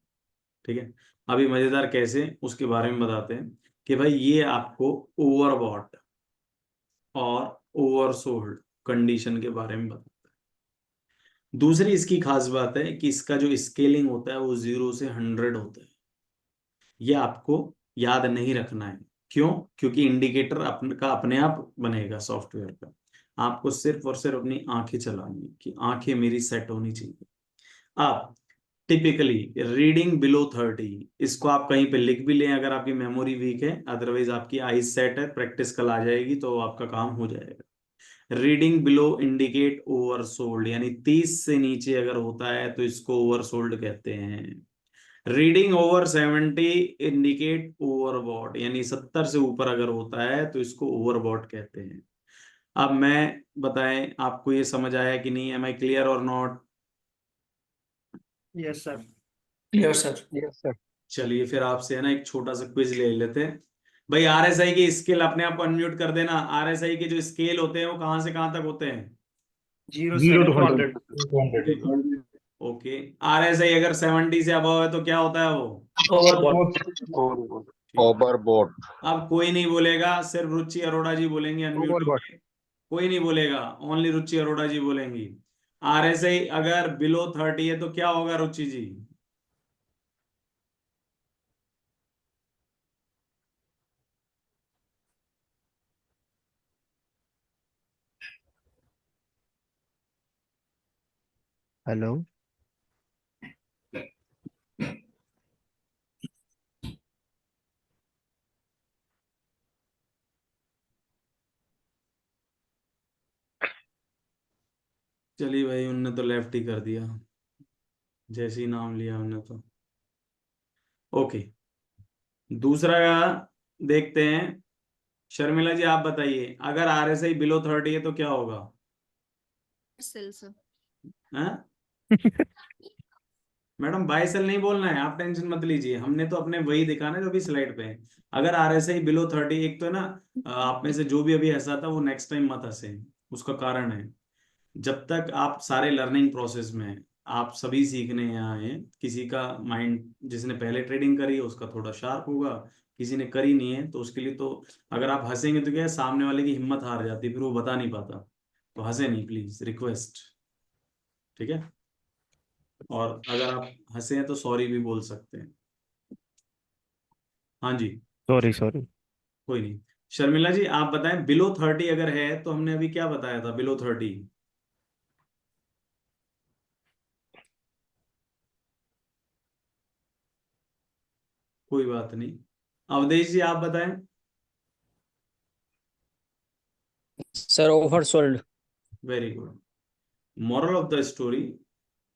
ठीक है, अभी मजेदार कैसे, उसके बारे में बताते हैं, कि भाई ये आपको ओवरबॉट और ओवरसोल्ड कंडीशन के बारे में बताता है। दूसरी इसकी खास बात है कि इसका जो स्केलिंग होता है वो 0 से 100 होता है। ये आपको याद नहीं रखना है। क्यों? क्योंकि इंडिकेटर अपने आप बनेगा सॉफ्टवेयर का। आपको सिर्फ और सिर्फ अपनी आंखें चलानी है कि आंखें मेरी सेट होनी चाहिए। आप टिपिकली रीडिंग बिलो 30, इसको आप कहीं पे लिख भी लें अगर आपकी मेमोरी वीक है, अदरवाइज आपकी आईज सेट है, प्रैक्टिस कल आ जाएगी तो आपका काम हो जाएगा। रीडिंग बिलो इंडिकेट ओवरसोल्ड, यानी 30 से नीचे अगर होता है तो इसको ओवरसोल्ड कहते हैं। रीडिंग ओवर 70 इंडिकेट ओवरबॉट, यानी 70 से ऊपर अगर होता है तो इसको ओवरबॉट कहते हैं। अब मैं बताएं आपको ये समझ आया कि नहीं? एम आई क्लियर और not? Yes sir. Clear sir. Yes sir. चलिए फिर आपसे है ना एक छोटा सा क्विज ले लेते हैं। भाई आरएसआई की स्केल अपने आप को अनम्यूट कर देना। आरएसआई के जो स्केल होते हैं वो कहां से कहां तक होते हैं? 0 0 से to 100. 200 ओके। आरएसआई अगर 70 से अबव है तो क्या होता है वो? ओवरबॉट। ओवरबोर्ड। अब कोई नहीं बोलेगा, सिर्फ रुचि अरोड़ा जी बोलेंगे अनम्यूट ओवरबॉट। होके। कोई नहीं बोलेगा, ओनली रुचि अरोड़ा जी बोलेंगी। आरएसआई अगर बिलो 30 है तो क्या होगा रुचि जी? हेलो। चलिए भाई, उनने तो लेफ्ट ही कर दिया जैसे ही नाम लिया उनने तो। ओके, दूसरा देखते हैं। शर्मिला जी आप बताइए, अगर आरएसआई बिलो 30 है तो क्या होगा? Sell sir. हाँ? मैडम बाय सेल नहीं बोलना है, आप टेंशन मत लीजिए, हमने तो अपने वही दिखाना है जो भी स्लाइड पे है। अगर आरएसआई बिलो 30, एक तो है ना, आप में से जो भी अभी हंसा था वो नेक्स्ट टाइम मत हंसे। उसका कारण है, जब तक आप सारे लर्निंग प्रोसेस में हैं, आप सभी सीखने यहाँ हैं, किसी का माइंड जिसने पहले ट्रेडिंग करी है उसका थोड़ा शार्प होगा, किसी ने करी नहीं है तो उसके लिए तो अगर आप हंसेंगे तो क्या है, सामने वाले की हिम्मत हार जाती है, फिर वो बता नहीं पाता। तो हंसे नहीं प्लीज, रिक्वेस्ट। ठीक है? और अगर आप हंसे हैं तो सॉरी भी बोल सकते हैं। हाँ जी, सॉरी सॉरी। कोई नहीं। शर्मिला जी आप बताएं, बिलो 30 अगर है तो हमने अभी क्या बताया था? बिलो 30 कोई बात नहीं। अवधेश जी आप बताएं। Sir oversold. Very good. Moral of the story,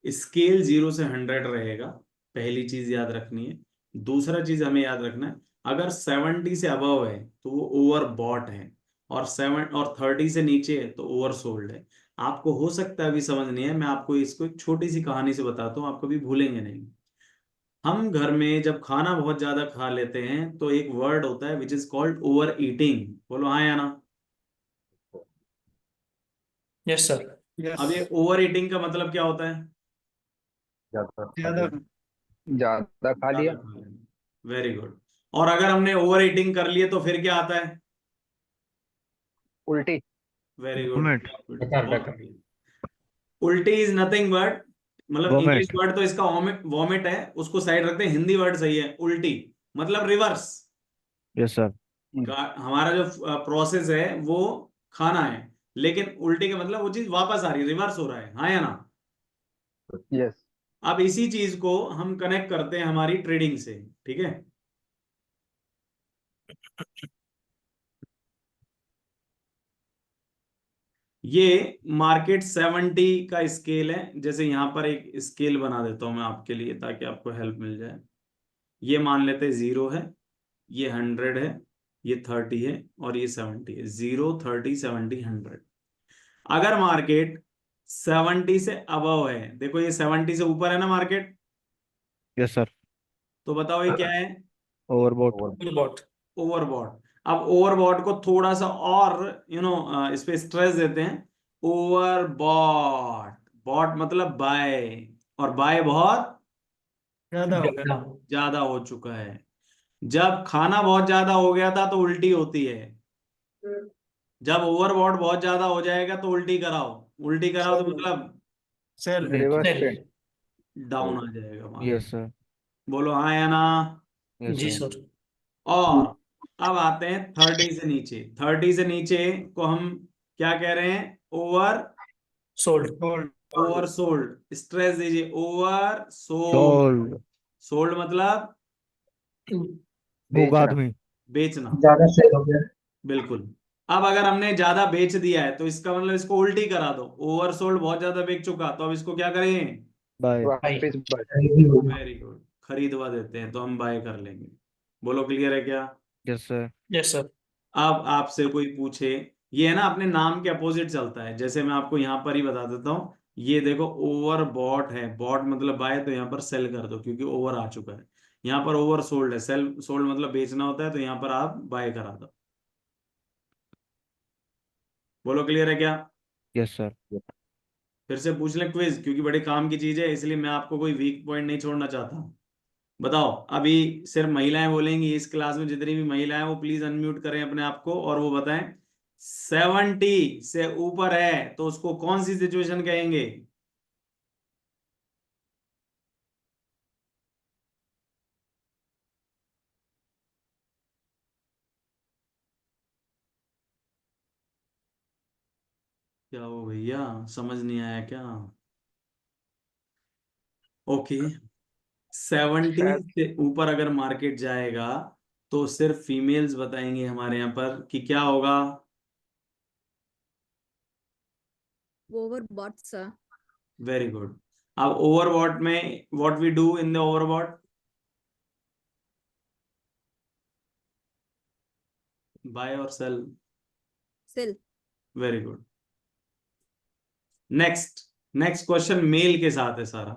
scale 0 से 100 रहेगा, पहली चीज याद रखनी है। दूसरा चीज हमें याद रखना है, अगर 70 से अबव है तो वो ओवर बॉट है, और 30 से नीचे है तो ओवर सोल्ड है। आपको हो सकता है अभी समझ नहीं है, मैं आपको इसको एक छोटी सी कहानी से बताता हूँ, आप कभी भूलेंगे नहीं। हम घर में जब खाना बहुत ज्यादा खा लेते हैं तो एक वर्ड होता है which is called over eating. बोलो हाँ या ना? Yes sir. अब ये ओवर ईटिंग का मतलब क्या होता है? ज्यादा। ज्यादा खा लिया। Very good. और अगर हमने ओवर ईटिंग कर लिए तो फिर क्या आता है? उल्टी। Very good. वोमिट। उल्टी इज नथिंग बट, मतलब इंग्लिश वोमिट। वर्ड तो इसका वॉमिट है, उसको साइड रखते हैं। हिंदी वर्ड सही है उल्टी, मतलब रिवर्स। Yes sir. हमारा जो प्रोसेस है वो खाना है, लेकिन उल्टी का मतलब वो चीज वापस आ रही है, रिवर्स हो रहा है। हाँ या ना? यस। अब इसी चीज को हम कनेक्ट करते हैं हमारी ट्रेडिंग से। ठीक है? ये मार्केट 70 का स्केल है। जैसे यहां पर एक स्केल बना देता हूं मैं आपके लिए ताकि आपको हेल्प मिल जाए। ये मान लेते हैं 0 है, ये 100 है, ये 30 है और ये 70 है। 0, 30, 70, 100। अगर मार्केट 70 से अबव है, देखो ये 70 से ऊपर है ना मार्केट, यस सर। तो बताओ ये क्या है? ओवरबोट। ओवरबॉट। ओवरबॉट। अब ओवरबॉट को थोड़ा सा और इस पे स्ट्रेस देते हैं। ओवरबॉट, बॉट मतलब बाय, और बाय बहुत ज्यादा हो गया। ज्यादा हो चुका है। जब खाना बहुत ज्यादा हो गया था तो उल्टी होती है, जब ओवरबॉट बहुत ज्यादा हो जाएगा तो उल्टी कराओ, उल्टी कराओ तो मतलब sell reverse sell trend. Down आ जाएगा मार्केट। Yes sir. बोलो हाँ या ना। यस जी सर। सर। और अब आते हैं 30 से नीचे। 30 से नीचे को हम क्या कह रहे हैं? Over sold. Over sold. Stress दीजिए, ओवर सोल्ड। सोल्ड। सोल्ड मतलब भूखा बेचना। आदमी। बेचना। ज्यादा सेल हो गया। बिल्कुल। अब अगर हमने ज्यादा बेच दिया है तो इसका मतलब इसको उल्टी करा दो, ओवर सोल्ड बहुत ज्यादा बेच चुका, तो अब इसको क्या करें? बाय। वापस बाय। वेरी गुड, खरीदवा देते हैं, तो हम बाय कर लेंगे। बोलो क्लियर है क्या? Yes sir. Yes sir. अब आपसे कोई पूछे, ये है ना अपने नाम के अपोजिट चलता है। जैसे मैं आपको यहाँ पर ही बता देता हूँ, ये देखो ओवर बॉट है, बॉट मतलब बाय, तो यहाँ पर सेल कर दो क्योंकि ओवर आ चुका है। यहाँ पर ओवर सोल्ड है, सेल सोल्ड मतलब बेचना होता है, तो यहाँ पर आप बाय करा दो। बोलो क्लियर है क्या? Yes sir. फिर से पूछ लें क्विज, क्योंकि बड़े काम की चीज है, इसलिए मैं आपको कोई वीक पॉइंट नहीं छोड़ना चाहता। बताओ, अभी सिर्फ महिलाएं बोलेंगी इस क्लास में, जितनी भी महिलाएं वो प्लीज अनम्यूट करें अपने आप को और वो बताएं 70 से ऊपर है तो उसको कौन सी सिचुएशन कहेंगे? क्या हो भैया, समझ नहीं आया क्या? ओके, 70 शायद से ऊपर अगर मार्केट जाएगा तो सिर्फ फीमेल्स बताएंगे हमारे यहाँ पर कि क्या होगा। Overbought, sir. Very good. अब ओवरबॉट में what we do in the overbought? Buy और sell. Sell. Very good. Next, next question mail के साथ है सारा।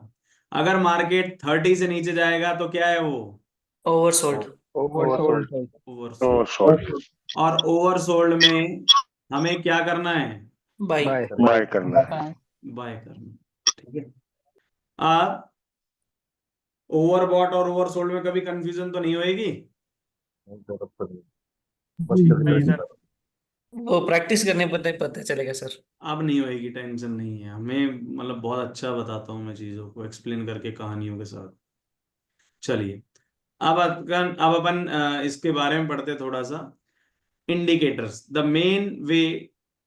अगर मार्केट 30 से नीचे जाएगा तो क्या है वो? Over sold. ओवरसोल्ड। ओवरसोल्ड। और ओवरसोल्ड में हमें क्या करना है? बाई। बाय। बाय करना है। बाय करना। ठीक है। अब ओवरबॉट और ओवरसोल्ड में कभी कंफ्यूजन तो नहीं होएगी? जरूरत तो नहीं। बस कभी नहीं कभी सर, वो प्रैक्टिस करने पर पता चलेगा सर। अब नहीं होएगी, टेंशन नहीं है हमें, मतलब बहुत अच्छा बताता हूँ मैं चीजों को एक्सप्लेन करके कहानियों के साथ। चलिए, अब अपन इसके बारे में पढ़ते थोड़ा सा। Indicators. The main way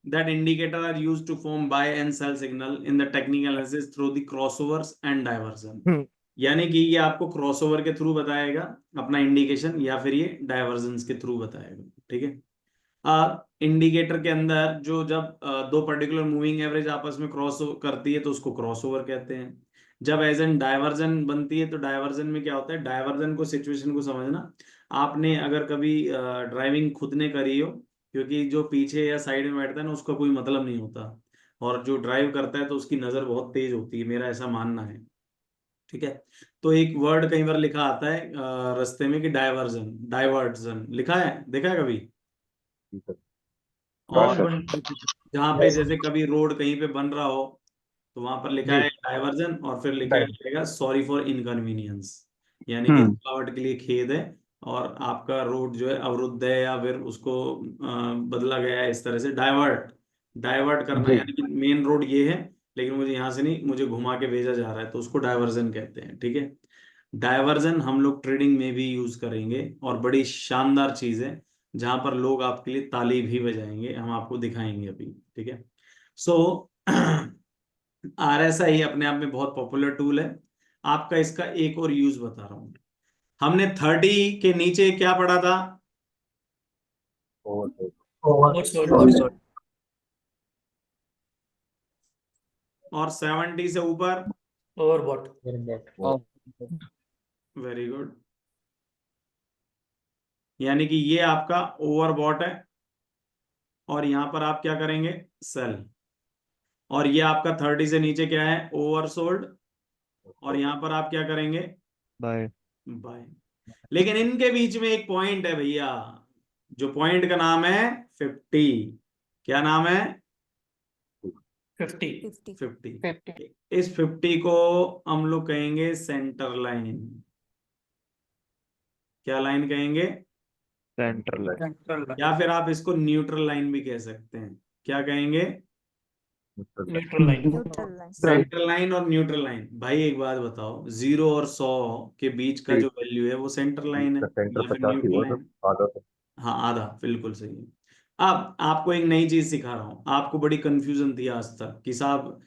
that indicators are used to form buy and sell signal in the technical analysis through the crossovers and diversion. यानी कि ये आपको क्रॉसओवर के थ्रू बताएगा अपना इंडिकेशन, या फिर ये डाइवर्जेंस के थ्रू बताएगा। ठीक है। इंडिकेटर के अंदर जो जब दो पर्टिकुलर मूविंग एवरेज आपस में क्रॉस करती है तो उसको क्रॉसओवर कहते हैं। जब एज एन डाइवर्जन बनती है तो डाइवर्जन में क्या होता है? डाइवर्जन को, सिचुएशन को समझना। आपने अगर कभी ड्राइविंग खुद ने करी हो, क्योंकि जो पीछे या साइड में बैठता है ना उसका कोई मतलब नहीं होता, और जो ड्राइव करता है तो उसकी नजर बहुत तेज होती है, मेरा ऐसा मानना है। ठीक है। तो एक वर्ड कई बार लिखा आता है रास्ते में कि डाइवर्जन, डाइवर्जन लिखा है, देखा है कभी? और जहाँ पे जैसे कभी रोड कहीं पे बन रहा हो तो वहां पर लिखा जी। है डाइवर्जन, और फिर लिखा डाइ- रहेगा सॉरी फॉर इनकन्वीनियंस, यानी कि रुकावट के लिए खेद है, और आपका रोड जो है अवरुद्ध है या फिर उसको बदला गया है इस तरह से। डाइवर्ट, डाइवर्ट करना, जी। यानी कि मेन रोड ये है लेकिन मुझे यहाँ से नहीं, मुझे घुमा के भेजा जा रहा है, तो उसको डाइवर्जन कहते हैं। ठीक है। डाइवर्जन हम लोग ट्रेडिंग में भी यूज करेंगे और बड़ी शानदार चीज है, जहां पर लोग आपके लिए ताली भी बजाएंगे, हम आपको दिखाएंगे अभी। ठीक है। सो RSI अपने आप में बहुत पॉपुलर टूल है। आपका इसका एक और यूज बता रहा हूं। हमने 30 के नीचे क्या पढ़ा था? Over sold. और 70 से ऊपर? ओवरबॉट। Very good. यानी कि ये आपका ओवरबॉट है, और यहां पर आप क्या करेंगे? सेल। और ये आपका 30 से नीचे क्या है? ओवरसोल्ड। और यहां पर आप क्या करेंगे? बाय। बाय। लेकिन इनके बीच में एक पॉइंट है भैया, जो पॉइंट का नाम है 50। क्या नाम है? 50। 50। इस 50 को हम लोग कहेंगे सेंटर लाइन। क्या लाइन कहेंगे? सेंट्रल या फिर आप इसको न्यूट्रल लाइन भी कह सकते हैं। क्या कहेंगे? Neutral line. Neutral line. Central line और न्यूट्रल लाइन। भाई एक बात बताओ, 0 और 100 के बीच का ठीक। जो वैल्यू है वो सेंट्रल लाइन है सेंटर या फिर 50 ही न्यूट्रल हुआ लाइन? तो आधा तो हाँ आधा, बिल्कुल सही है। अब आपको एक नई चीज सिखा रहा हूँ। आपको बड़ी कंफ्यूजन थी आज तक कि साहब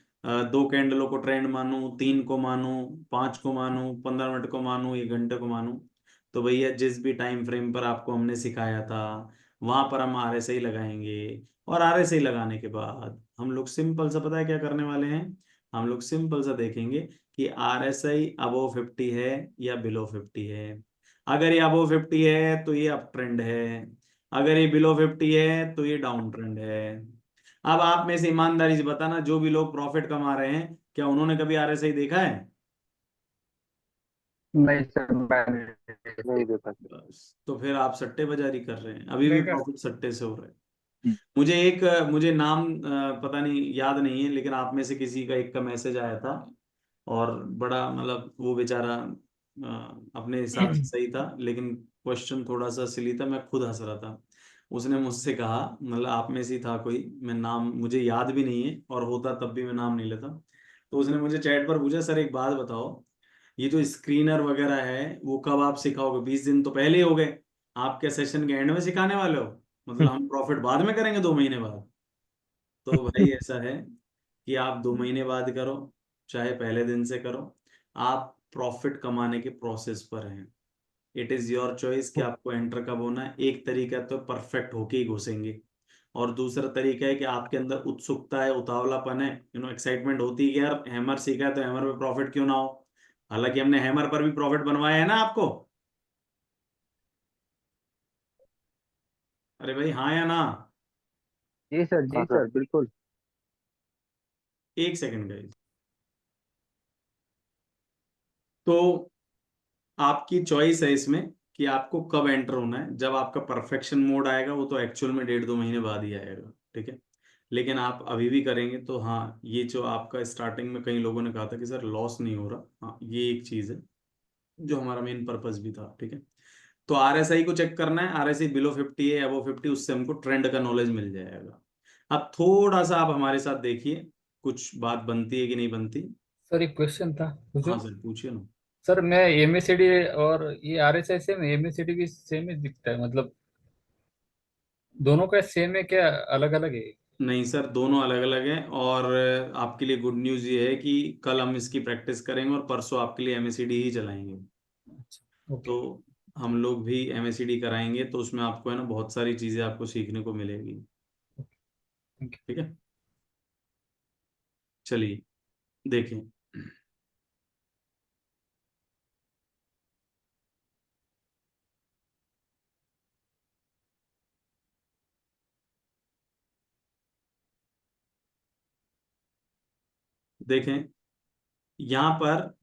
2 कैंडलों को ट्रेंड मानूं, 3 को मानूं, 5 को मानूं, 15 मिनट को मानूं, 1 घंटे को मानूं। तो भैया जिस भी टाइम फ्रेम पर आपको हमने सिखाया था वहां पर हम RSI लगाएंगे। और RSI लगाने के बाद हम लोग सिंपल सा, पता है क्या करने वाले हैं? हम लोग सिंपल सा देखेंगे कि RSI अबव 50 है या बिलो 50 है। अगर ये अबव 50 है तो ये अप ट्रेंड है, अगर ये बिलो 50 है तो ये डाउन ट्रेंड है। अब आप में से ईमानदारी से बताना, जो भी लोग प्रॉफिट कमा रहे हैं क्या उन्होंने कभी RSI देखा है? नहीं सर, मैंने नहीं देखा सर। बस, तो फिर आप सट्टे बाजारी कर रहे हैं, अभी भी देखा। प्रॉफिट सट्टे से हो रहा है। मुझे नाम पता नहीं, याद नहीं है, लेकिन आप में से किसी का एक का मैसेज आया था और बड़ा मतलब वो बेचारा अपने हिसाब से सही था, लेकिन क्वेश्चन थोड़ा सा सिली था, मैं खुद हंस रहा था। उसने मुझसे कहा, मतलब आप में से ही था कोई, मैं नाम मुझे याद भी नहीं है और होता तब भी मैं नाम नहीं लेता। तो उसने मुझे चैट पर पूछा, सर एक बात बताओ, ये जो स्क्रीनर वगैरह है वो कब आप सिखाओगे? 20 दिन तो पहले ही हो गए, आप क्या सेशन के एंड में सिखाने वाले हो? मतलब हम प्रॉफिट बाद में करेंगे 2 महीने बाद? तो भाई ऐसा है कि आप 2 महीने बाद करो चाहे पहले दिन से करो, आप प्रॉफिट कमाने के प्रोसेस पर हैं। इट इज योर चॉइस कि आपको एंटर कब होना है। एक तरीका तो परफेक्ट होके ही घुसेंगे, और दूसरा तरीका है कि आपके अंदर उत्सुकता है, उतावलापन है, एक्साइटमेंट होती है कि यार हैमर सीखा है तो हैमर पे प्रॉफिट क्यों ना हो। हालांकि हमने हैमर पर भी प्रॉफिट बनवाया है ना आपको। अरे भाई हाँ या ना? जी सर, जी सर, बिल्कुल। एक सेकंड गाइस। तो आपकी चॉइस है इसमें कि आपको कब एंटर होना है। जब आपका परफेक्शन मोड आएगा वो तो एक्चुअल में 1.5-2 महीने बाद ही आएगा, ठीक है। लेकिन आप अभी भी करेंगे तो हाँ, ये जो आपका स्टार्टिंग में कई लोगों ने कहा था कि सर लॉस नहीं हो रहा, हाँ ये एक चीज है जो हमारा मेन पर्पस भी था, ठीक है। तो RSI को चेक करना है, RSI बिलो 50 है अबव 50, उससे हमको ट्रेंड का नॉलेज मिल जाएगा। अब थोड़ा सा आप हमारे साथ देखिए, कुछ बात बनती है कि नहीं बनती। सर एक क्वेश्चन था, पूछो। हाँ सर पूछिए ना। सर मैं MACD और ये RSI सेम है, MACD भी सेम ही दिखता है, मतलब दोनों का सेम है क्या, अलग अलग है? नहीं सर, दोनों अलग अलग हैं। और आपके लिए गुड न्यूज़ ये है कि कल हम इसकी प्रैक्टिस करेंगे और परसों आपके लिए MACD ही चलाएंगे। ओके। तो हम लोग भी MACD कराएंगे, तो उसमें आपको है ना बहुत सारी चीज़ें आपको सीखने को मिलेगी, थैंक ठीक है। चलिए देखें। देखें यहाँ पर,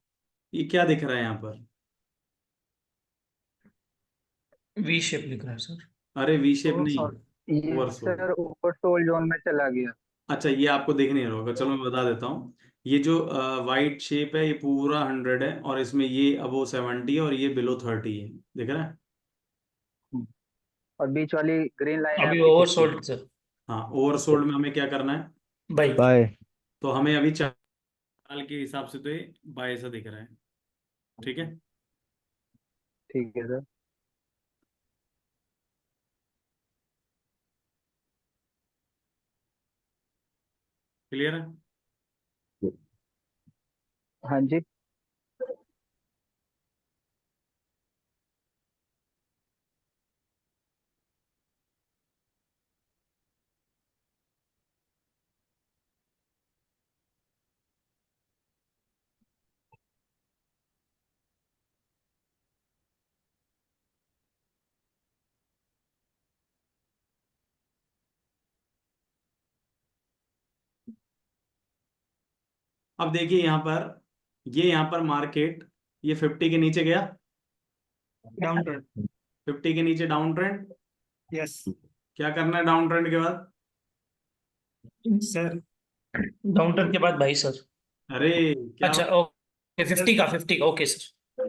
ये क्या दिख रहा है यहाँ पर? वी शेप लिख रहा है सर। अरे वी शेप तो नहीं, ये ओवरसोल्ड। सर ओवरसोल्ड जोन में चला गया। अच्छा ये आपको दिख नहीं रहा होगा, चलो मैं बता देता हूँ। ये जो वाइट शेप है ये पूरा 100 है, और इसमें ये अबो 70 है और ये बिलो 30 है, दिख रहा है? और बीच वाली ग्रीन लाइन है अभी आपकी 50। Oversold sir. हाँ ओवरसोल्ड में हमें क्या करना है? बाई। बाय। तो हमें अभी चाल के हिसाब से तो ये बाय सा दिख रहा है, ठीक है। ठीक है सर। क्लियर है? हाँ जी। अब देखिए यहाँ पर, ये यहाँ पर मार्केट ये 50 के नीचे गया, डाउन ट्रेंड। 50 के नीचे डाउन ट्रेंड। यस क्या करना है डाउन ट्रेंड के बाद? सर। डाउन ट्रेंड के बाद बाई सर। अरे क्या, अच्छा ओके, 50 का okay sir.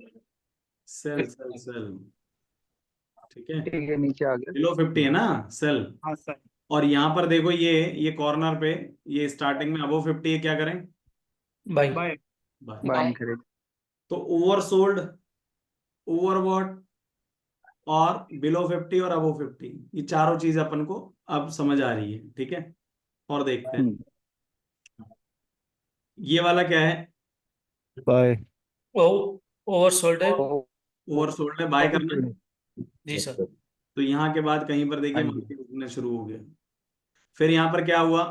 Sell sell sell. ठीक है, ठीक है, नीचे आ गया। बिलो 50 है ना सेल। हाँ सर। और यहाँ पर देखो ये कॉर्नर पे ये स्टार्टिंग में अबव 50 है, क्या करें? बाई। बाय। बाइंग खरीद। तो ओवरसोल्ड, ओवरबॉट और बिलो 50 और अबव 50, ये चारों चीज अपन को अब समझ आ रही है। ठीक है, और देखते हैं ये वाला क्या है। बाय। ओ ओवरसोल्ड है। ओवरसोल्ड है, बाय करना है। जी सर। तो यहाँ के बाद कहीं पर देखिए हाँ जी। मार्केट रुकना शुरू हो गया। फिर यहाँ पर क्या हुआ,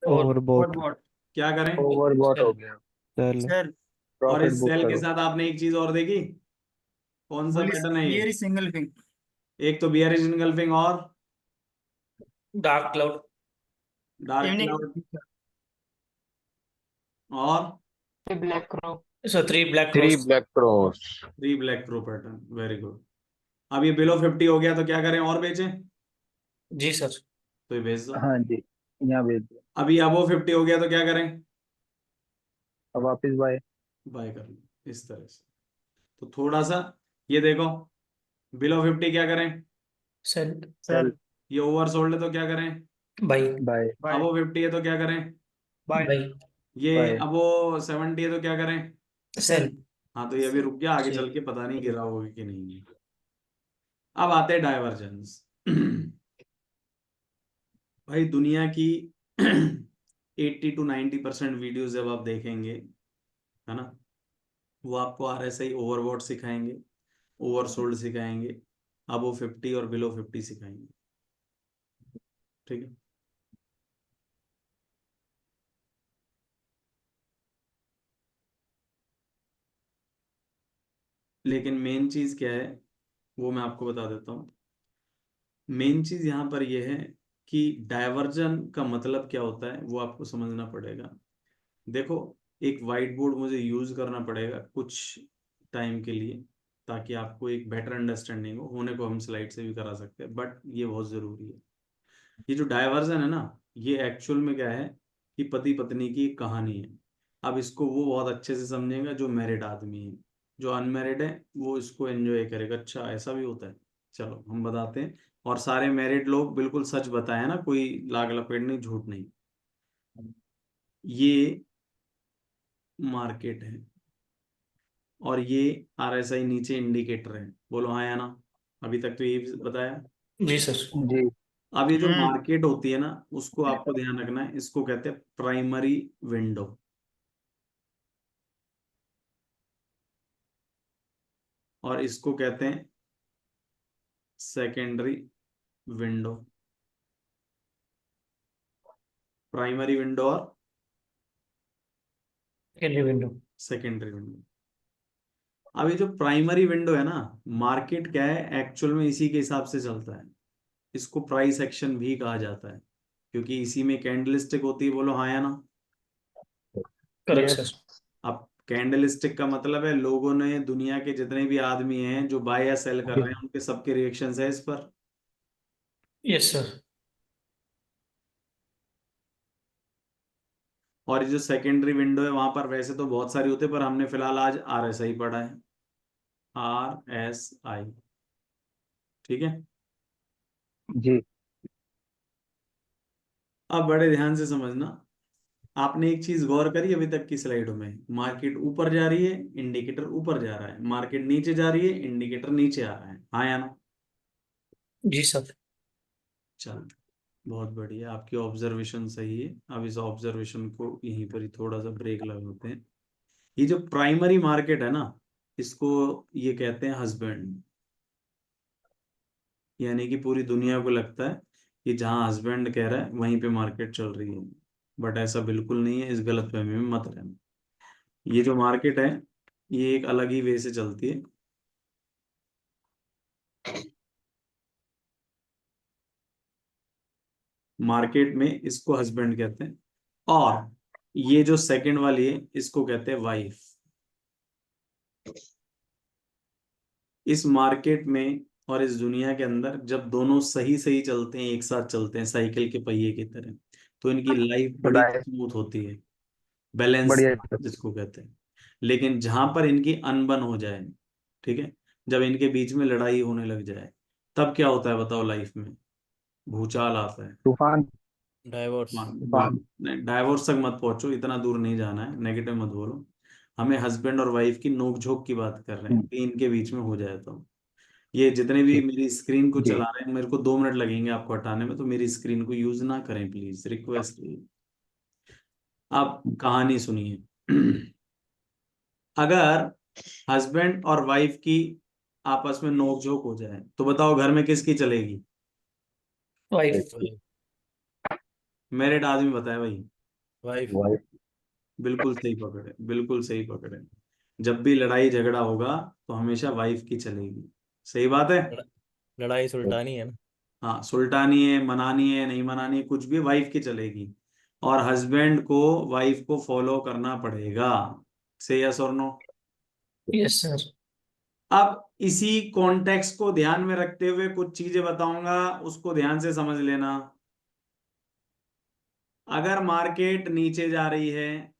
ओवरबॉट। क्या करें? ओवरबॉट हो गया। सेल। और प्रॉफिट इस बुक सेल के करो। साथ आपने एक चीज और देखी, कौन सा पैटर्न है ये? सिंगल फिंग। एक तो बियरिश इनगल्फिंग और डार्क क्लाउड। डार्क क्लाउड और sir 3 black Three cross. black cross. 3 black crow pattern, very good. अब ये बिलो 50 हो गया तो क्या करें, और बेचें? जी सर। तो ये बेच दो। हाँ जी, यहाँ भेज दो। अभी अबो 50 हो गया तो क्या करें? अब वापस बाय। बाय कर लो इस तरह से। तो थोड़ा सा ये देखो, बिलो 50 क्या करें? सेल। सेल। ये ओवरसोल्ड है तो क्या करें? बाई। बाय। अबो 50 है तो क्या करें? बाई। ये बाय। अबो 70 है तो क्या करें? सेल। हाँ, तो ये अभी रुक गया, आगे जी। चल के पता नहीं गिरा होगा कि नहीं। अब आते हैं डाइवर्जेंस। भाई दुनिया की 80 to 90% वीडियो जब आप देखेंगे, है ना, वो आपको RSI ओवरबॉट सिखाएंगे, ओवरसोल्ड सिखाएंगे, अबो 50 और बिलो 50 सिखाएंगे। ठीक है, लेकिन मेन चीज क्या है वो मैं आपको बता देता हूँ। मेन चीज यहाँ पर यह है कि डाइवर्जन का मतलब क्या होता है वो आपको समझना पड़ेगा। देखो, एक वाइट बोर्ड मुझे यूज करना पड़ेगा कुछ टाइम के लिए, ताकि आपको एक बेटर अंडरस्टैंडिंग हो। होने को हम स्लाइड से भी करा सकते हैं, बट ये बहुत जरूरी है। ये जो डाइवर्जन है ना, ये एक्चुअल में क्या है कि पति पत्नी की एक कहानी है। अब इसको वो बहुत अच्छे से समझेगा जो मैरिड आदमी है, जो अनमैरिड है वो इसको एंजॉय करेगा। अच्छा, ऐसा भी होता है, चलो हम बताते हैं। और सारे मैरिड लोग बिल्कुल सच बताए ना, कोई लाग लपेट नहीं, झूठ नहीं। ये मार्केट है और ये RSI नीचे इंडिकेटर है। बोलो हाँ या ना, अभी तक तो यही बताया। जी सर। जी। अब ये जो मार्केट होती है ना, उसको आपको ध्यान रखना है, इसको कहते हैं प्राइमरी विंडो। और इसको कहते हैं सेकेंडरी विंडो। प्राइमरी विंडो और विंडो। Secondary window. अब ये जो प्राइमरी विंडो है ना, मार्केट क्या है एक्चुअल में इसी के हिसाब से चलता है। इसको प्राइस एक्शन भी कहा जाता है, क्योंकि इसी में कैंडलस्टिक होती है। बोलो हाँ या ना। Correct Yes. सर। अब कैंडलस्टिक का मतलब है लोगों ने, दुनिया के जितने भी आदमी हैं जो बाय या सेल कर रहे हैं, उनके सबके रिएक्शंस है इस पर। Yes sir. और ये जो सेकेंडरी विंडो है वहां पर वैसे तो बहुत सारी होती है, पर हमने फिलहाल आज RSI पढ़ा है, RSI। ठीक है, जी। अब बड़े ध्यान से समझना। आपने एक चीज गौर करी अभी तक की स्लाइडों में, मार्केट ऊपर जा रही है, इंडिकेटर ऊपर जा रहा है, मार्केट नीचे जा रही है, इंडिकेटर नीचे आ रहा है। हाँ या ना? जी सर। चल, बहुत बढ़िया, आपकी ऑब्जर्वेशन सही है। अब इस ऑब्जर्वेशन को यहीं पर ही थोड़ा सा ब्रेक लगाते हैं। ये जो प्राइमरी मार्केट है ना, इसको ये कहते हैं हस्बैंड। यानी कि पूरी दुनिया को लगता है कि जहां हस्बैंड कह रहा है वहीं पे मार्केट चल रही है, बट ऐसा बिल्कुल नहीं है। इस गलतफहमी में मत रहना। ये जो मार्केट है ये एक अलग ही वे से चलती है। मार्केट में इसको हस्बैंड कहते हैं, और ये जो सेकंड वाली है इसको कहते हैं वाइफ। इस मार्केट में और इस दुनिया के अंदर जब दोनों सही सही चलते हैं, एक साथ चलते हैं साइकिल के पहिए की तरह, तो इनकी लाइफ तो बड़ी लाइफ स्मूथ होती है, बैलेंस बढ़िया। जिसको कहते हैं। लेकिन जहां पर इनकी अनबन हो जाए, ठीक है, जब इनके बीच में लड़ाई होने लग जाए, तब क्या होता है बताओ लाइफ में? भूचाल आता है। तूफान। डाइवोर्स। तूफान। नहीं, डाइवोर्स तक मत पहुंचो, इतना दूर नहीं जाना है, नेगेटिव मत बोलो। हमें हस्बैंड और वाइफ की नोकझोंक की बात कर रहे हैं कि इनके बीच में हो जाए तो। ये जितने भी जी मेरी स्क्रीन को जी चला रहे हैं, मेरे को 2 मिनट लगेंगे आपको हटाने में, तो मेरी स्क्रीन को यूज ना करें प्लीज, रिक्वेस्ट। आप कहानी सुनिए। अगर हस्बैंड और वाइफ की आपस में नोकझोंक हो जाए तो बताओ घर में किसकी चलेगी? वाइफ। मैरिड आदमी बताए भाई। वाइफ। वाइफ। बिल्कुल सही पकड़े, बिल्कुल सही पकड़े। जब भी लड़ाई झगड़ा होगा तो हमेशा वाइफ की चलेगी। सही बात है। लड़ाई सुल्तानी है ना। हाँ, सुलटानी है, मनानी है, नहीं मनानी है, कुछ भी वाइफ की चलेगी। और हस्बैंड को वाइफ को फॉलो करना पड़ेगा। से यस और नो? Yes sir. अब इसी कॉन्टेक्स्ट को ध्यान में रखते हुए कुछ चीजें बताऊंगा, उसको ध्यान से समझ लेना। अगर मार्केट नीचे जा रही है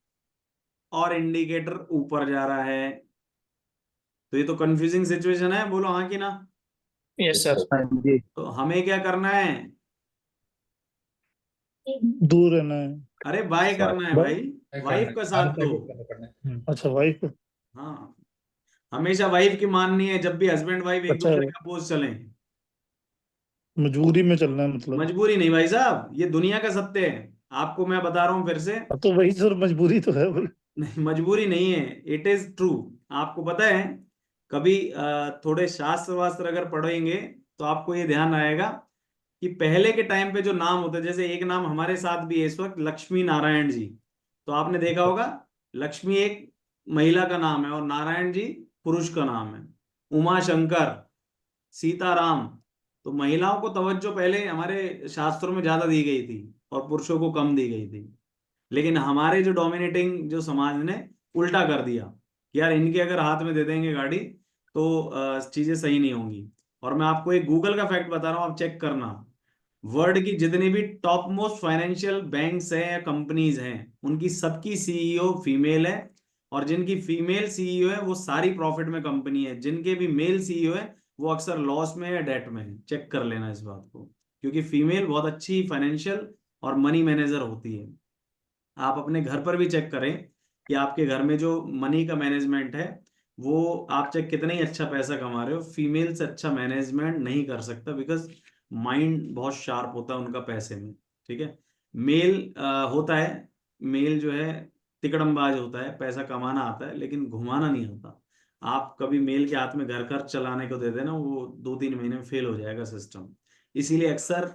और इंडिकेटर ऊपर जा रहा है, तो ये तो कंफ्यूजिंग सिचुएशन है, बोलो हाँ कि ना? Yes sir. हाँ जी। तो हमें क्या करना है? दूर रहना है। अरे बाय करना है भाई, वाइफ का साथ दो। अच्छा वाइफ। हाँ, हमेशा वाइफ की माननी है जब भी हस्बैंड वाइफ एक अच्छा दूसरे का अपोज चलें। मजबूरी में चलना है मतलब। मजबूरी नहीं भाई साहब, ये दुनिया का सत्य है। आपको मैं बता रहा हूं फिर से। हाँ, तो वही सर मजबूरी तो है भाई। नहीं, मजबूरी नहीं है, इट इज ट्रू। आपको पता है, कभी थोड़े शास्त्र वास्त्र अगर पढ़ेंगे तो आपको ये ध्यान आएगा कि पहले के टाइम पे जो नाम होते, जैसे एक नाम हमारे साथ भी है इस वक्त, लक्ष्मी नारायण जी। तो आपने देखा होगा, लक्ष्मी एक महिला का नाम है और नारायण जी पुरुष का नाम है। उमा शंकर, सीताराम। तो महिलाओं को तवज्जो पहले हमारे शास्त्रों में ज्यादा दी गई थी और पुरुषों को कम दी गई थी। लेकिन हमारे जो डोमिनेटिंग जो समाज ने उल्टा कर दिया कि यार इनके अगर हाथ में दे देंगे गाड़ी तो चीजें सही नहीं होंगी। और मैं आपको एक गूगल का फैक्ट बता रहा हूं, आप चेक करना। वर्ल्ड की जितनी भी टॉप मोस्ट फाइनेंशियल बैंक्स हैं या कंपनीज हैं, उनकी सबकी सीईओ फीमेल है। और जिनकी फीमेल सीईओ है वो सारी प्रॉफिट में कंपनी है, जिनके भी मेल सीईओ है वो अक्सर लॉस में या डेट में है। चेक कर लेना इस बात को, क्योंकि फीमेल बहुत अच्छी फाइनेंशियल और मनी मैनेजर होती है। आप अपने घर पर भी चेक करें कि आपके घर में जो मनी का मैनेजमेंट है, वो आप चाहे कितना ही अच्छा पैसा कमा रहे हो, फीमेल से अच्छा मैनेजमेंट नहीं कर सकता, बिकॉज माइंड बहुत शार्प होता है उनका पैसे में। ठीक है। मेल होता है, मेल जो है तिकड़मबाज होता है, पैसा कमाना आता है लेकिन घुमाना नहीं आता। आप कभी मेल के हाथ में घर खर्च चलाने को दे देना, वो 2-3 महीने में फेल हो जाएगा सिस्टम। इसीलिए अक्सर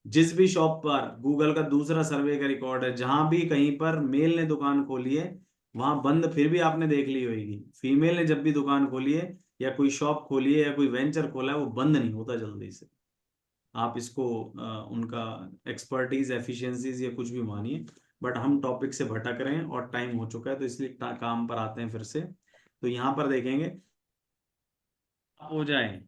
जिस भी शॉप पर, गूगल का दूसरा सर्वे का रिकॉर्ड है, जहां भी कहीं पर मेल ने दुकान खोली है वहां बंद फिर भी आपने देख ली होगी। फीमेल ने जब भी दुकान खोली है या कोई शॉप खोली है या कोई वेंचर खोला है, वो बंद नहीं होता जल्दी से। आप इसको उनका एक्सपर्टीज, एफिशिएंसीज या कुछ भी मानिए, बट हम टॉपिक से भटक रहे हैं और टाइम हो चुका है, तो इसलिए काम पर आते हैं फिर से। तो यहां पर देखेंगे हो जाए,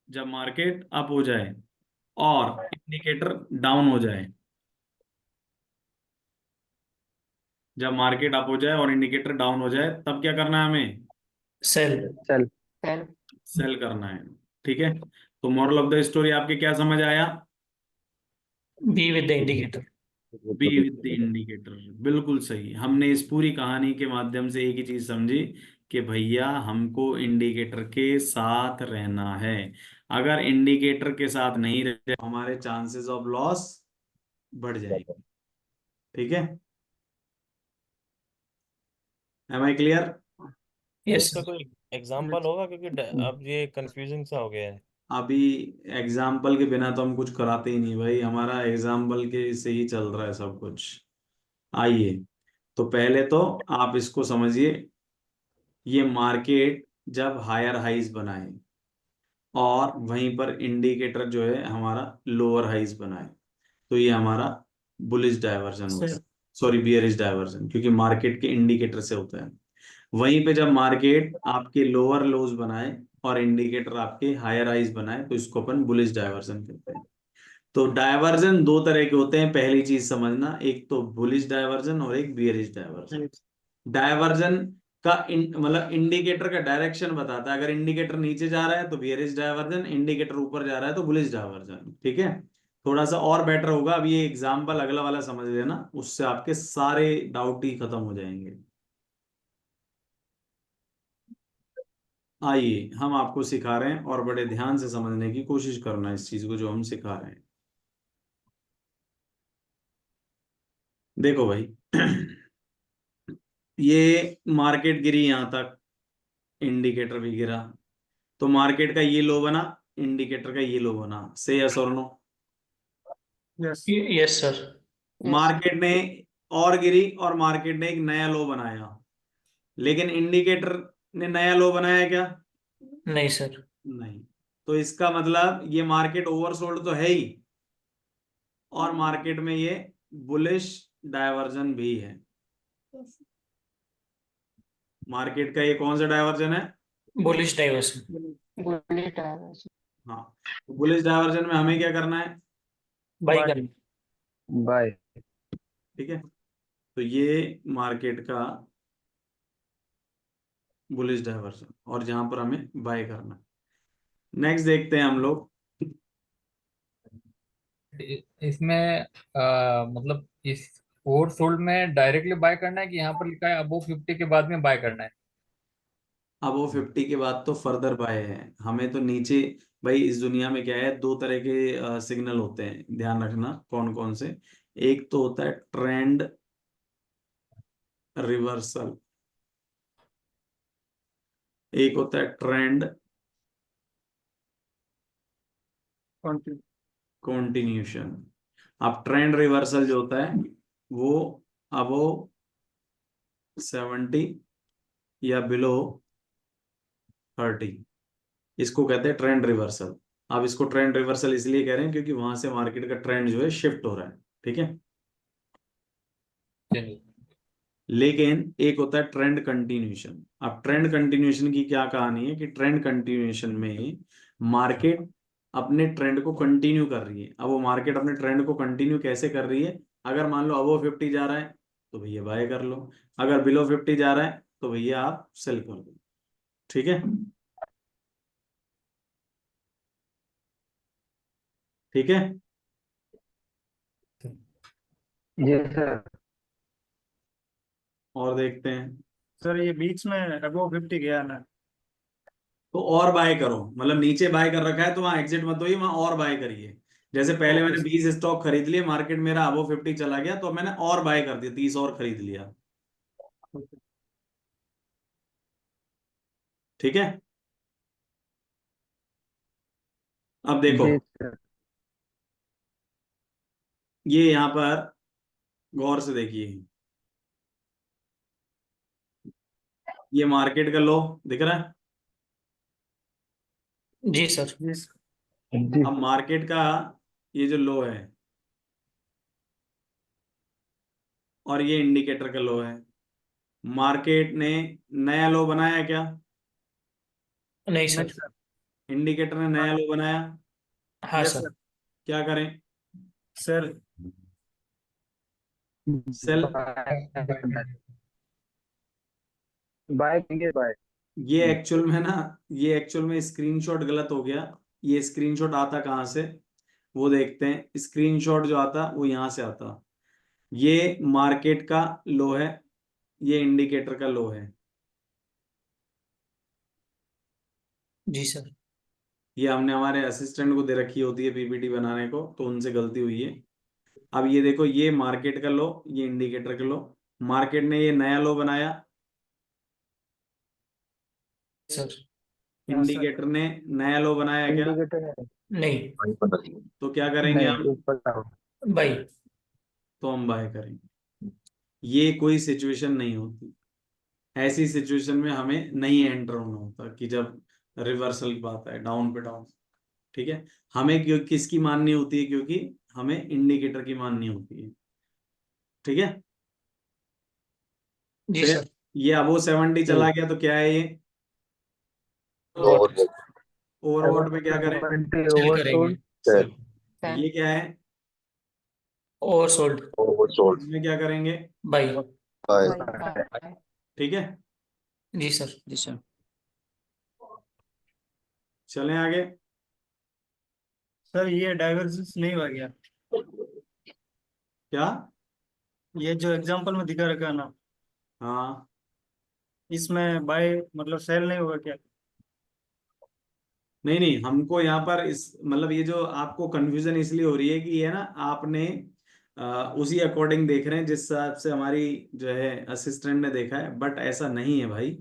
जब मार्केट अप हो जाए और इंडिकेटर डाउन हो जाए, जब मार्केट अप हो जाए और इंडिकेटर डाउन हो जाए, तब क्या करना है हमें? सेल। चल। सेल करना है। ठीक है। तो मॉरल ऑफ द स्टोरी आपके क्या समझ आया? Be with the indicator. Be with the indicator, बिल्कुल सही। हमने इस पूरी कहानी के माध्यम से एक ही चीज समझी कि भैया हमको इंडिकेटर के साथ रहना है। अगर इंडिकेटर के साथ नहीं रहते हमारे चांसेस ऑफ लॉस बढ़ जाएंगे। ठीक है। Am I clear? तो यस इसका सर। कोई एग्जांपल होगा, क्योंकि अब ये कंफ्यूजिंग सा हो गया है। अभी एग्जाम्पल के बिना तो हम कुछ कराते ही नहीं भाई, हमारा एग्जाम्पल के से ही चल रहा है सब कुछ। आइए, तो पहले तो आप इसको समझिए, ये मार्केट जब हायर हाइज बनाए और वहीं पर इंडिकेटर जो है हमारा लोअर हाइज बनाए, तो ये हमारा बुलिश डायवर्जन होता है, सर। सॉरी बियरिश डायवर्जन, क्योंकि मार्केट के इंडिकेटर से होता है। वहीं पे जब मार्केट आपके लोअर लोज बनाए और इंडिकेटर आपके हायर हाइज बनाए, तो इसको अपन बुलिश डायवर्जन कहते हैं। तो डायवर्जन 2 तरह के होते हैं, पहली चीज समझना, एक तो बुलिश डायवर्जन और एक बियरिश डायवर्जन। डायवर्जन का मतलब इंडिकेटर का डायरेक्शन बताता है। अगर इंडिकेटर नीचे जा रहा है तो बियरिश डायवर्जन, इंडिकेटर ऊपर जा रहा है तो बुलिश डायवर्जन। ठीक है, थोड़ा सा और बेटर होगा। अब ये एग्जाम्पल अगला वाला समझ लेना, उससे आपके सारे डाउट ही खत्म हो जाएंगे। आइए हम आपको सिखा रहे हैं और बड़े ध्यान से समझने की कोशिश करना इस चीज को जो हम सिखा रहे हैं। देखो भाई ये मार्केट गिरी यहां तक, इंडिकेटर भी गिरा, तो मार्केट का ये लो बना, इंडिकेटर का ये लो बना। से यस और नो? Yes sir. मार्केट ने और गिरी और मार्केट ने एक नया लो बनाया, लेकिन इंडिकेटर ने नया लो बनाया क्या? नहीं सर। नहीं। तो इसका मतलब ये मार्केट ओवरसोल्ड तो है ही, और मार्केट में ये बुलिश डायवर्जन भी है। मार्केट का ये कौन सा डायवर्जन है? Bullish divergence. हाँ, तो बुलिश डायवर्जन में हमें क्या करना है? बाई करना। बाय। ठीक है, तो ये मार्केट का बुलिश डायवर्जन, और जहां पर हमें बाय करना है। नेक्स्ट देखते हैं हम लोग। इसमें मतलब इस ओवरसोल्ड में डायरेक्टली बाय करना है कि यहाँ पर लिखा है अबव 50 के बाद में बाय करना है? अब वो 50 के बाद तो फर्दर बाय है। हमें तो नीचे, भाई इस दुनिया में क्या है, दो तरह के सिग्नल होते हैं, ध्यान रखना कौन कौन से। एक तो होता है ट्रेंड रिवर्सल, एक होता है ट्रेंड कॉन्टिन्यूशन। अब ट्रेंड रिवर्सल जो होता है वो अबो 70 या बिलो 30, इसको कहते हैं ट्रेंड रिवर्सल। आप इसको ट्रेंड रिवर्सल इसलिए कह रहे हैं क्योंकि वहां से मार्केट का ट्रेंड जो है शिफ्ट हो रहा है। ठीक है, चलिए। लेकिन एक होता है ट्रेंड कंटिन्यूशन। अब ट्रेंड कंटिन्यूशन की क्या कहानी है कि ट्रेंड कंटिन्यूशन में मार्केट अपने ट्रेंड को कंटिन्यू कर रही है। अब वो मार्केट अपने ट्रेंड को कंटिन्यू कैसे कर रही है? अगर मान लो अबव 50 जा रहा है तो भैया बाय कर लो, अगर बिलो 50 जा रहा है तो भैया आप सेल कर दो। ठीक है, ठीक है। जी सर। और देखते हैं, सर ये बीच में अबव 50 गया ना, तो और बाय करो, मतलब नीचे बाय कर रखा है तो वहां एग्जिट मत होइए, वहां और बाय करिए। जैसे पहले मैंने 20 स्टॉक खरीद लिए, मार्केट मेरा अबव 50 चला गया तो मैंने और बाय कर दिया, 30 और खरीद लिया। ठीक है, अब देखो जी सर। ये यहां पर गौर से देखिए, ये मार्केट का लो दिख रहा है। जी सर। जी। अब मार्केट का ये जो लो है और ये इंडिकेटर का लो है, मार्केट ने नया लो बनाया क्या? नहीं सर। इंडिकेटर ने नया लो बनाया। हाँ सर। क्या करें? Sir sell. बाय करेंगे बाय। ये एक्चुअल में ना, ये एक्चुअल में स्क्रीनशॉट गलत हो गया। ये स्क्रीनशॉट आता कहाँ से, वो देखते हैं। स्क्रीनशॉट जो आता वो यहाँ से आता। ये मार्केट का लो है, ये इंडिकेटर का लो है। जी सर। ये हमने हमारे असिस्टेंट को दे रखी होती है पीपीटी बनाने को, तो उनसे गलती हुई है। अब ये देखो, ये मार्केट का लो, ये इंडिकेटर का लो। मार्केट ने ये नया लो बनाया, सर। इंडिकेटर ने नया लो बनाया क्या? इंडिकेटर है। नहीं। तो क्या करेंगे नहीं, हम? ऊपर जाओ। बाई। तो हम बाय करेंगे। ये कोई सिचुएशन नहीं होती, ऐसी सिचुएशन में हमें नहीं एंटर होना होता कि जब रिवर्सल की बात है डाउन पे डाउन। ठीक है, हमें क्यों किसकी माननी होती है? क्योंकि हमें इंडिकेटर की माननी होती है। ठीक है, जी फिर सर। ये अबो 70 चला गया तो क्या है ये? ओवरबॉट में क्या करें? सेल करेंगे। सेल। ये क्या है? ओवरसोल्ड। इसमें क्या करेंगे? बाई। ठीक है, जी सर। जी सर। चलें आगे। सर ये डाइवर्जेंस नहीं हुआ गया, क्या? ये जो एग्जांपल में दिखा रखा है ना, हाँ, इसमें बाय मतलब सेल नहीं होगा क्या? नहीं नहीं, हमको यहाँ पर इस मतलब ये जो आपको कंफ्यूजन इसलिए हो रही है कि ये ना आपने उसी अकॉर्डिंग देख रहे हैं जिस हिसाब से हमारी जो है असिस्टेंट ने देखा है, बट ऐसा नहीं है भाई।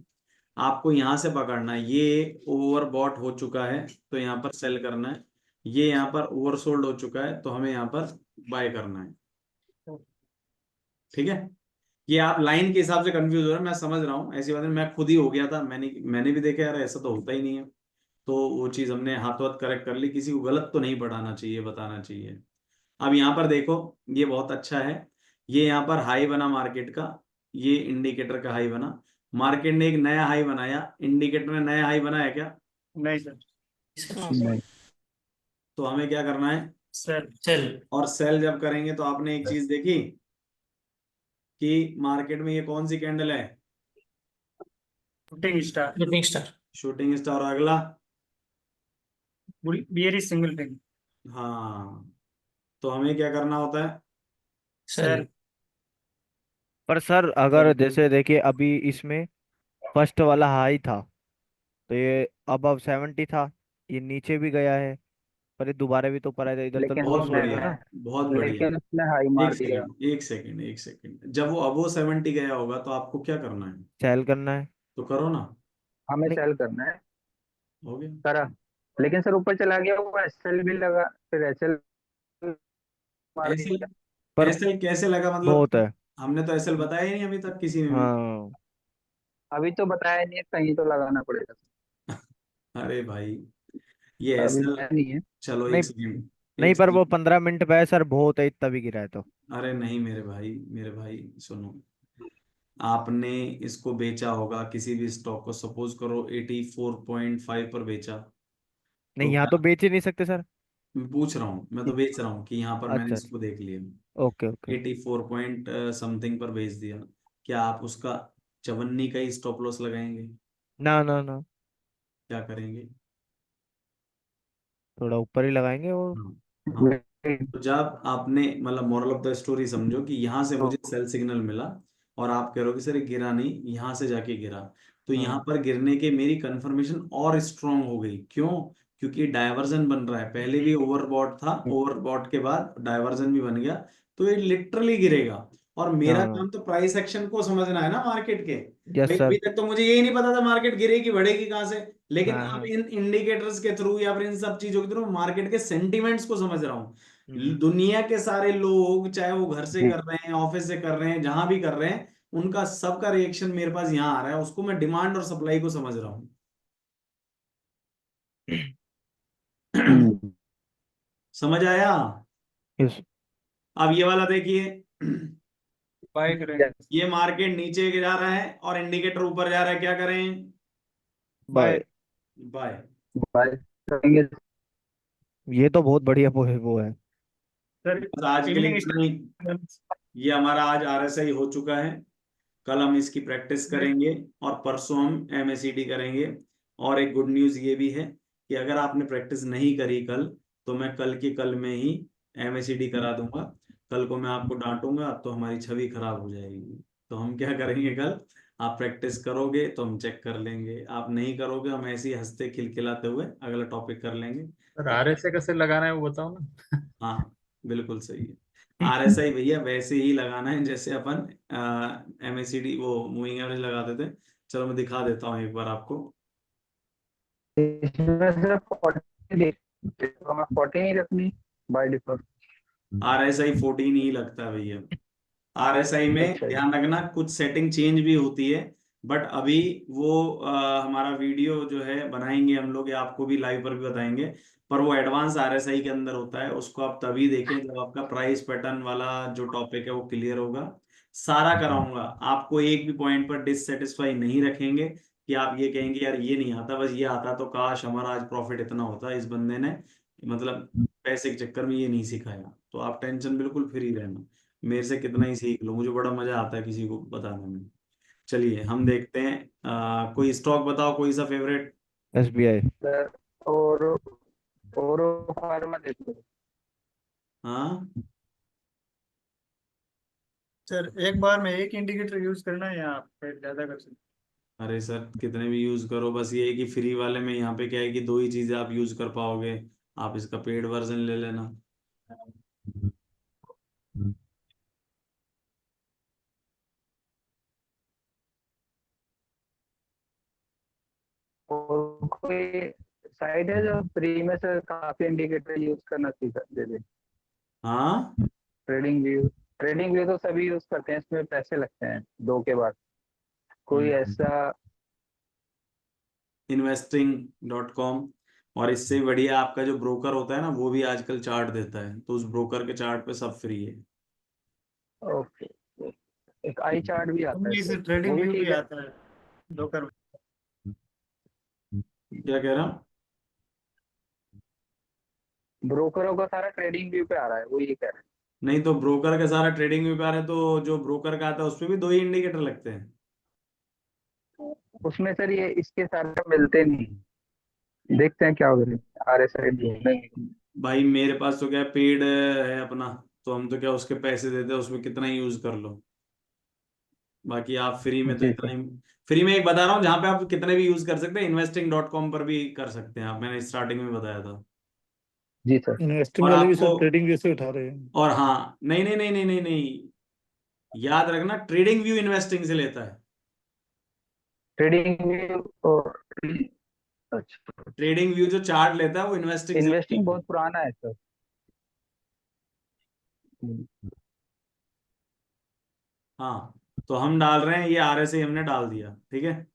आपको यहाँ से पकड़ना है, ये ओवरबॉट हो चुका है तो यहाँ पर सेल करना है, ये यहाँ पर ओवरसोल्ड हो चुका है तो हमें यहाँ पर बाय करना है। ठीक है, ये आप लाइन के हिसाब से कंफ्यूज हो रहे हैं, मैं समझ रहा हूँ, ऐसी बात नहीं, मैं खुद ही हो गया था, मैंने भी देखा यार ऐसा तो होता ही नहीं है। तो वो चीज हमने हाथों हाथ करेक्ट कर ली, किसी को गलत तो नहीं पढ़ाना चाहिए, बताना चाहिए। अब यहाँ पर देखो, ये बहुत अच्छा है, ये यहाँ पर हाई बना मार्केट का, ये इंडिकेटर का हाई बना, मार्केट ने एक नया हाई बनाया, इंडिकेटर ने नया हाई बनाया क्या? नहीं सर। नहीं। तो हमें क्या करना है? Cell cell. और सेल जब करेंगे तो आपने एक चीज देखी कि मार्केट में ये कौन सी कैंडल है? Shooting star. Shooting star. Shooting star. अगला? बियरी सिंगल टिंग। हाँ, तो हमें क्या करना होता है? सेल। पर सर अगर जैसे देखिए अभी इसमें फर्स्ट वाला हाई था तो ये अबव 70 था, ये नीचे भी गया है, पर ये दोबारा भी तो ऊपर आया था, इधर तो लेकिन बहुत लॉस में बढ़िया, गया ना। बहुत बढ़िया। लेकिन उसने हाई एक मार दिया। सेकंड, एक सेकंड, एक सेकंड, जब वो अबो 70 गया होगा तो आपको क्या करना है? सेल करना है। तो करो ना। हमें नहीं, सेल करना है। हो गया। करा। लेकिन सर ऊपर चला गया, वो एसएल भी लगा, फिर एसएल मार एसएल? दिया। पर एसएल कैसे लगा मतलब? बहुत है। हमने तो एसएल बताया ही नहीं अभी तक किसी ने भी। हाँ। अभी तो बताया नहीं है, कहीं तो लगाना पड़ेगा। अरे भाई, ये अभी एसएल, बताया नहीं है। चलो नहीं एक सेकंड, नहीं, एक पर वो सेकंड। 15 मिनट पे है सर, बहुत है, इतना भी गिरा है तो। अरे नहीं मेरे भाई, मेरे भाई सुनो, आपने इसको बेचा होगा किसी भी स्टॉक को, सपोज करो 84.5 पर बेचा, तो नहीं, यहाँ क्या? तो बेच ही नहीं सकते सर। मैं पूछ रहा हूँ, मैं तो बेच रहा हूँ कि यहाँ पर मैंने अच्छा अच्छा। इसको देख लिया, ओके ओके। 84 पॉइंट समथिंग पर बेच दिया, क्या आप उसका चवन्नी का ही स्टॉप लॉस लगाएंगे? ना ना ना, क्या करेंगे? थोड़ा ऊपर ही लगाएंगे और। हाँ, हाँ। तो जब आपने मतलब मोरल ऑफ द स्टोरी समझो कि यहाँ से मुझे सेल सिग्नल मिला और आप कह रहे हो कि सर ये गिरा नहीं, यहाँ से जाके गिरा, तो यहाँ हाँ पर गिरने के मेरी कंफर्मेशन और स्ट्रांग हो गई। क्यों? क्योंकि डायवर्जन बन रहा है, पहले भी ओवरबॉट था, ओवरबॉट के बाद डायवर्जन भी बन गया, तो ये लिटरली गिरेगा। और मेरा हाँ। काम तो प्राइस एक्शन को समझना है ना मार्केट के। यस भाई सर। अभी तक तो मुझे यही नहीं पता था मार्केट गिरेगी बढ़ेगी कहाँ से, लेकिन हाँ अब हाँ। इन इंडिकेटर्स के थ्रू या फिर इन सब चीजों के थ्रू मार्केट के सेंटिमेंट्स को समझ रहा हूँ। हम्म। दुनिया के सारे लोग, चाहे वो घर से कर रहे हैं, ऑफिस से कर रहे हैं, जहां भी कर रहे हैं, उनका सबका रिएक्शन मेरे पास यहाँ आ रहा है, उसको मैं डिमांड और सप्लाई को समझ रहा हूँ। समझ आया? यस। अब ये वाला देखिए, बाय करेंगे। ये मार्केट नीचे जा रहा है और इंडिकेटर ऊपर जा रहा है, क्या करें? बाय। बाय। बाय। बाय करेंगे। ये तो बहुत बढ़िया वो है। सर बस आज के लिए इवनिंग इतना ही। ये हमारा आज आरएसआई हो चुका है, कल हम इसकी प्रैक्टिस करेंगे और परसों हम एमएसीडी करेंगे। और एक गुड न्यूज़ ये भी है कि अगर आपने प्रैक्टिस नहीं करी कल, तो मैं कल के कल में ही एमएसीडी करा दूंगा। कल को मैं आपको डांटूंगा तो हमारी छवि खराब हो जाएगी। तो हम क्या करेंगे, कल आप प्रैक्टिस करोगे तो हम चेक कर लेंगे, आप नहीं करोगे हम ऐसे ही हंसते खिलखिलाते हुए अगला टॉपिक कर लेंगे। सर RSA कैसे लगाना है वो बताओ ना। हाँ, बिल्कुल सही है। आरएसआई भैया वैसे ही लगाना है जैसे अपन एमएसीडी वो मूविंग एवरेज लगाते थे। चलो मैं दिखा देता हूँ एक बार आपको। इसमें सिर्फ 40 तो हमें 40 नहीं रखनी बाय डिफॉल्ट। आरएसआई 14 ही लगता है भैया। आरएसआई में अच्छा जी। ध्यान रखना कुछ सेटिंग चेंज भी होती है, बट अभी वो हमारा वीडियो जो है बनाएंगे हम लोग, या आपको भी लाइव पर भी बताएंगे, पर वो एडवांस आरएसआई के अंदर होता है, उसको आप तभी देखें जब आपका प्राइस पैटर्न वाला जो टॉपिक है वो क्लियर होगा। सारा कराऊंगा, आपको एक भी पॉइंट पर डिससेटिस्फाई नहीं रखेंगे कि आप ये कहेंगे यार ये नहीं आता, बस ये आता तो काश हमारा आज प्रॉफिट इतना होता, इस बंदे ने मतलब पैसे के चक्कर में ये नहीं सिखाया। तो आप टेंशन बिल्कुल फ्री रहना, मेरे से कितना ही सीख लो, मुझे बड़ा मजा आता है किसी को बताने में। चलिए हम देखते हैं, कोई स्टॉक बताओ, कोई सा फेवरेट। SBI। सर और फार्मा देखो। हाँ सर एक बार में एक इंडिकेटर यूज करना है या फिर ज्यादा कर सकते अरे सर कितने भी यूज करो, बस ये है कि फ्री वाले में यहाँ पे क्या है कि दो ही चीजें आप यूज कर पाओगे। आप इसका पेड वर्जन ले लेना। और कोई साइट है जो फ्री में सर काफी इंडिकेटर यूज करना सीखा दे दे? हाँ ट्रेडिंग व्यू तो सभी यूज करते हैं, इसमें पैसे लगते हैं 2 के बाद। कोई ऐसा? investing.com। और इससे बढ़िया आपका जो ब्रोकर होता है ना, वो भी आजकल चार्ट देता है, तो उस ब्रोकर के चार्ट पे सब फ्री है। ओके, एक आई चार्ट भी आता है हैं। सर, ट्रेडिंग वो भी व्यू ठीक भी है? आता है ब्रोकर में। क्या कह रहा हूँ? ब्रोकरों का सारा ट्रेडिंग व्यू पे आ रहा है, वो ये कह रहे नहीं तो ब्रोकर का सारा ट्रेडिंग व्यापार है, तो जो ब्रोकर का आता है उसमें भी दो ही इंडिकेटर लगते हैं। हैं। उसमें सर ये इसके सारे मिलते नहीं, देखते हैं क्या होगा। RSI ढूंढेंगे। भाई मेरे पास तो क्या पेड है अपना, तो हम तो क्या उसके पैसे देते हैं, उसमें कितना ही यूज कर लो। बाकी आप फ्री में तो जी इतना सर। ही। फ्री में एक बता रहा हूँ जहाँ पे आप कितने भी यूज कर सकते हैं, investing.com पर भी कर सकते हैं आप, मैंने स्टार्टिंग में बताया था। जी सर। इन्वेस्टिंग और वाले भी आपको, सब ट्रेडिंग व्यू से उठा रहे हैं। और हाँ नहीं नहीं नहीं नहीं नहीं नहीं, याद रखना ट्रेडिंग व्यू इन्वेस्टिंग से लेता है। ट्रेडिंग व्यू और अच्छा, ट्रेडिंग व्यू जो चार्ट लेता है वो इन्वेस्टिंग से इन्वेस्टिंग लेता है। बहुत पुराना है सर। हाँ तो हम डाल रहे हैं, ये RSI हमने डाल दिया, ठीक है।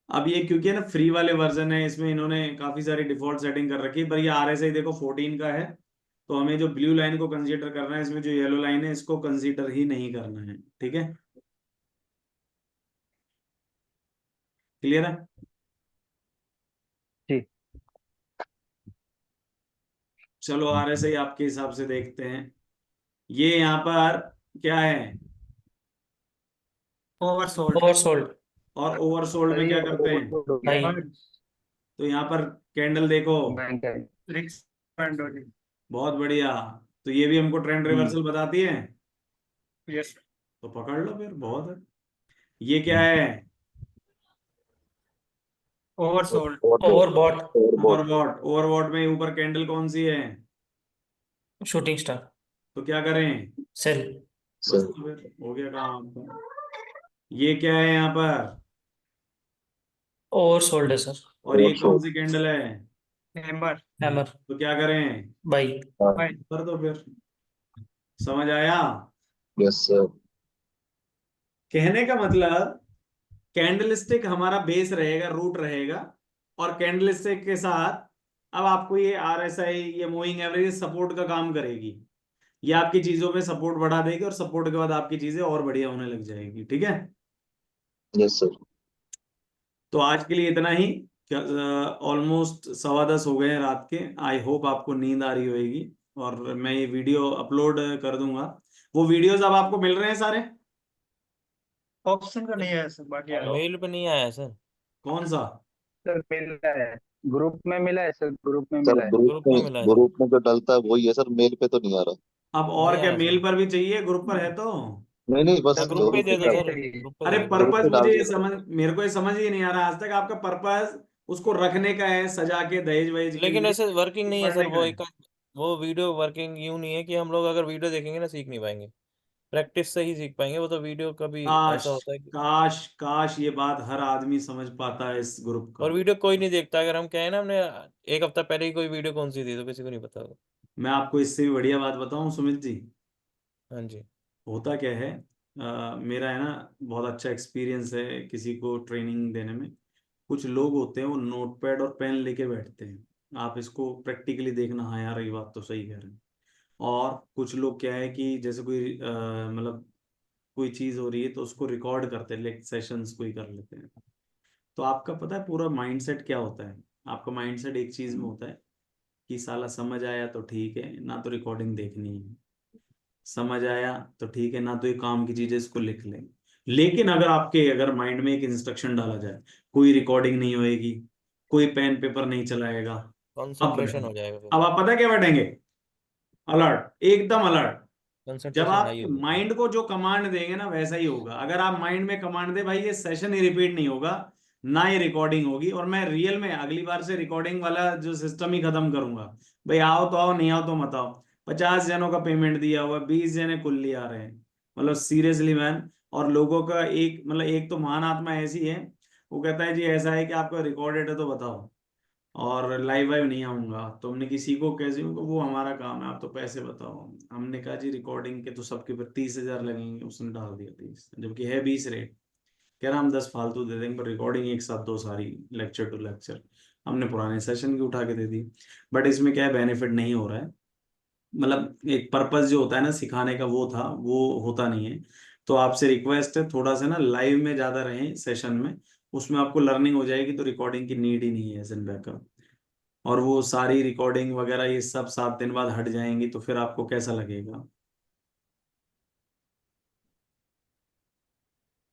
अब ये क्योंकि है ना फ्री वाले वर्जन है, इसमें इन्होंने काफी सारी डिफॉल्ट सेटिंग कर रखी है, पर ये RSI देखो 14 का है, तो हमें जो ब्लू लाइन को कंसीडर करना है, इसमें जो येलो लाइन है इसको कंसीडर ही नहीं करना है, ठीक है। क्लियर है? जी चलो RSI आपके हिसाब से देखते हैं। ये यहाँ पर क्या है, ओवरसोल्ड। ओवरसोल्ड। और ओवरसोल्ड सर, में ये क्या करते हैं, ओवरलोड हो गया। हाई। तो यहाँ पर कैंडल देखो। बैंक है। रिक्स पॉइंट हो गई। बहुत बढ़िया, तो ये भी हमको ट्रेंड रिवर्सल बताती है, यस। तो पकड़ लो फिर, बहुत है। ये क्या है, ओवरसोल्ड। ओवरबॉट। ओवरबॉट। ओवरबॉट में ऊपर कैंडल कौन सी है, शूटिंग स्टार। तो क्या करें, सेल। बस तो फिर हो गया काम आपका। ये क्या है यहाँ पर, ओवरसोल्ड है सर। और ये कौन सी कैंडल है, हैमर। हैमर। तो क्या करें, बाई। बाई। कर दो फिर। समझ आया? Yes sir. कहने का मतलब कैंडलस्टिक हमारा बेस रहेगा, रूट रहेगा, और कैंडलस्टिक के साथ अब आपको ये RSI, ये मूविंग एवरेज सपोर्ट का काम करेगी। ये आपकी चीजों पे सपोर्ट बढ़ा देगी, और सपोर्ट के बाद आपकी चीजें और बढ़िया होने लग जाएगी, ठीक है। Yes sir. तो आज के लिए इतना ही, ऑलमोस्ट 10:15 हो गए हैं रात के। आई होप आपको नींद आ रही होगी, और मैं ये वीडियो अपलोड कर दूंगा। वो वीडियोस अब आपको मिल रहे हैं सारे? ऑप्शन का नहीं है सर, बाकी आ मेल पे नहीं आया सर। कौन सा? सर मिला है, ग्रुप में मिला है सर, ग्रुप में सर मिला है। ग्रुप में मिला है सर। ग्रुप में जो डलता है वही है सर, मेल पे तो नहीं आ रहा। अब और नहीं क्या, आया मेल सर। पर भी चाहिए, ग्रुप पर है तो? नहीं नहीं, बस सर ग्रुप पे ग्रुप दे पे दो पे सर, चाहिए। ग्रुप पे अरे दे दो। ग्रुप पर्पस पे डाल मुझे ये दिया सर। समझ, मेरे को ये समझ ही नहीं आ रहा आज तक, आपका पर्पस उसको रखने का है, सजा के दहेज वहेज के लेकिन लिए, ऐसे वर्किंग नहीं है सर, पढ़ने का वो है? एक वो वीडियो वर्किंग यूं नहीं है कि हम लोग अगर वीडियो देखेंगे ना सीख नहीं पाएंगे। प्रैक्टिस से ही सीख पाएंगे, वो तो वीडियो कभी काश, ऐसा होता है कि काश काश ये बात हर आदमी समझ पाता है इस ग्रुप का। और वीडियो कोई नहीं देखता। अगर हम कहें ना हमने एक हफ्ता पहले ही कोई वीडियो कौन सी दी तो किसी को नहीं पता होगा। मैं आपको इससे भी बढ़िया बात बताऊं सुमित जी, हाँ जी। होता क्या है, मेरा है ना बहुत अच्छा एक्सपीरियंस है किसी को ट्रेनिंग देने में। कुछ लोग होते हैं वो नोटपैड और पेन लेके बैठते हैं, आप इसको प्रैक्टिकली देखना। हाँ यार ये बात तो सही कह रहे हैं। और कुछ लोग क्या है कि जैसे कोई मतलब कोई चीज हो रही है तो उसको रिकॉर्ड करते हैं, लेक्चर सेशंस कोई कर लेते हैं। तो आपका पता है पूरा माइंडसेट क्या होता है? आपका माइंडसेट एक चीज में होता है कि साला समझ आया तो ठीक है, ना तो रिकॉर्डिंग देखनी है। समझ आया तो ठीक है, ना तो ये काम की चीज है, इसको लिख लें। लेकिन अगर माइंड में एक इंस्ट्रक्शन डाला जाए, कोई रिकॉर्डिंग नहीं होएगी, कोई पेन पेपर नहीं चलाएगा, अब कंसंट्रेशन हो जाएगा फिर, अब आप पता क्या बैठेंगे, अलर्ट, एकदम अलर्ट। जब कंसंट्रेशन आप हाई होगी। माइंड को जो कमांड देंगे ना वैसा ही होगा। अगर आप माइंड में कमांड दे, भाई ये सेशन ही रिपीट नहीं होगा, ना ये रिकॉर्डिंग होगी, और मैं रियल में अगली बार से रिकॉर्डिंग वाला जो सिस्टम ही खत्म करूंगा। भाई आओ तो आओ, नहीं आओ तो मत आओ। 50 जनों का पेमेंट दिया हुआ, 20 जने कुल्ली आ रहे हैं, मतलब सीरियसली मैन। और लोगों का एक तो महान आत्मा ऐसी है, वो कहता है जी ऐसा है कि आपका रिकॉर्डेड है तो बताओ, और लाइव वाइव नहीं आऊंगा। तो हमने किसी को कैसे, वो हमारा काम है, आप तो पैसे बताओ। हमने कहा जी रिकॉर्डिंग के तो सबके पर 30,000 लगेंगे, उसने डाल दिया 30, जबकि है 20 रेट। कह रहा हम 10 फालतू दे देंगे, पर रिकॉर्डिंग एक साथ दो सारी, लेक्चर टू लेक्चर। हमने पुराने सेशन की उठा के दे दी। बट इसमें क्या है, बेनिफिट नहीं हो रहा है, मतलब एक पर्पस जो होता है ना सिखाने का, वो था, वो होता नहीं है। तो आपसे रिक्वेस्ट है, थोड़ा सा ना लाइव में ज्यादा रहें सेशन में, उसमें आपको लर्निंग हो जाएगी, तो रिकॉर्डिंग की नीड ही नहीं है एज एन बैकअप। और वो सारी रिकॉर्डिंग वगैरह ये सब 7 दिन बाद हट जाएंगी, तो फिर आपको कैसा लगेगा।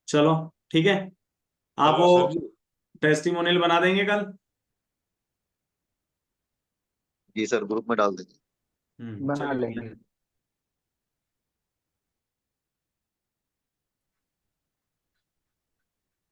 चलो ठीक है, आप हेलो वो सर जी। टेस्टिमोनियल बना देंगे कल। जी सर, ग्रुप में डाल देंगे। बना चलिए लेंगे।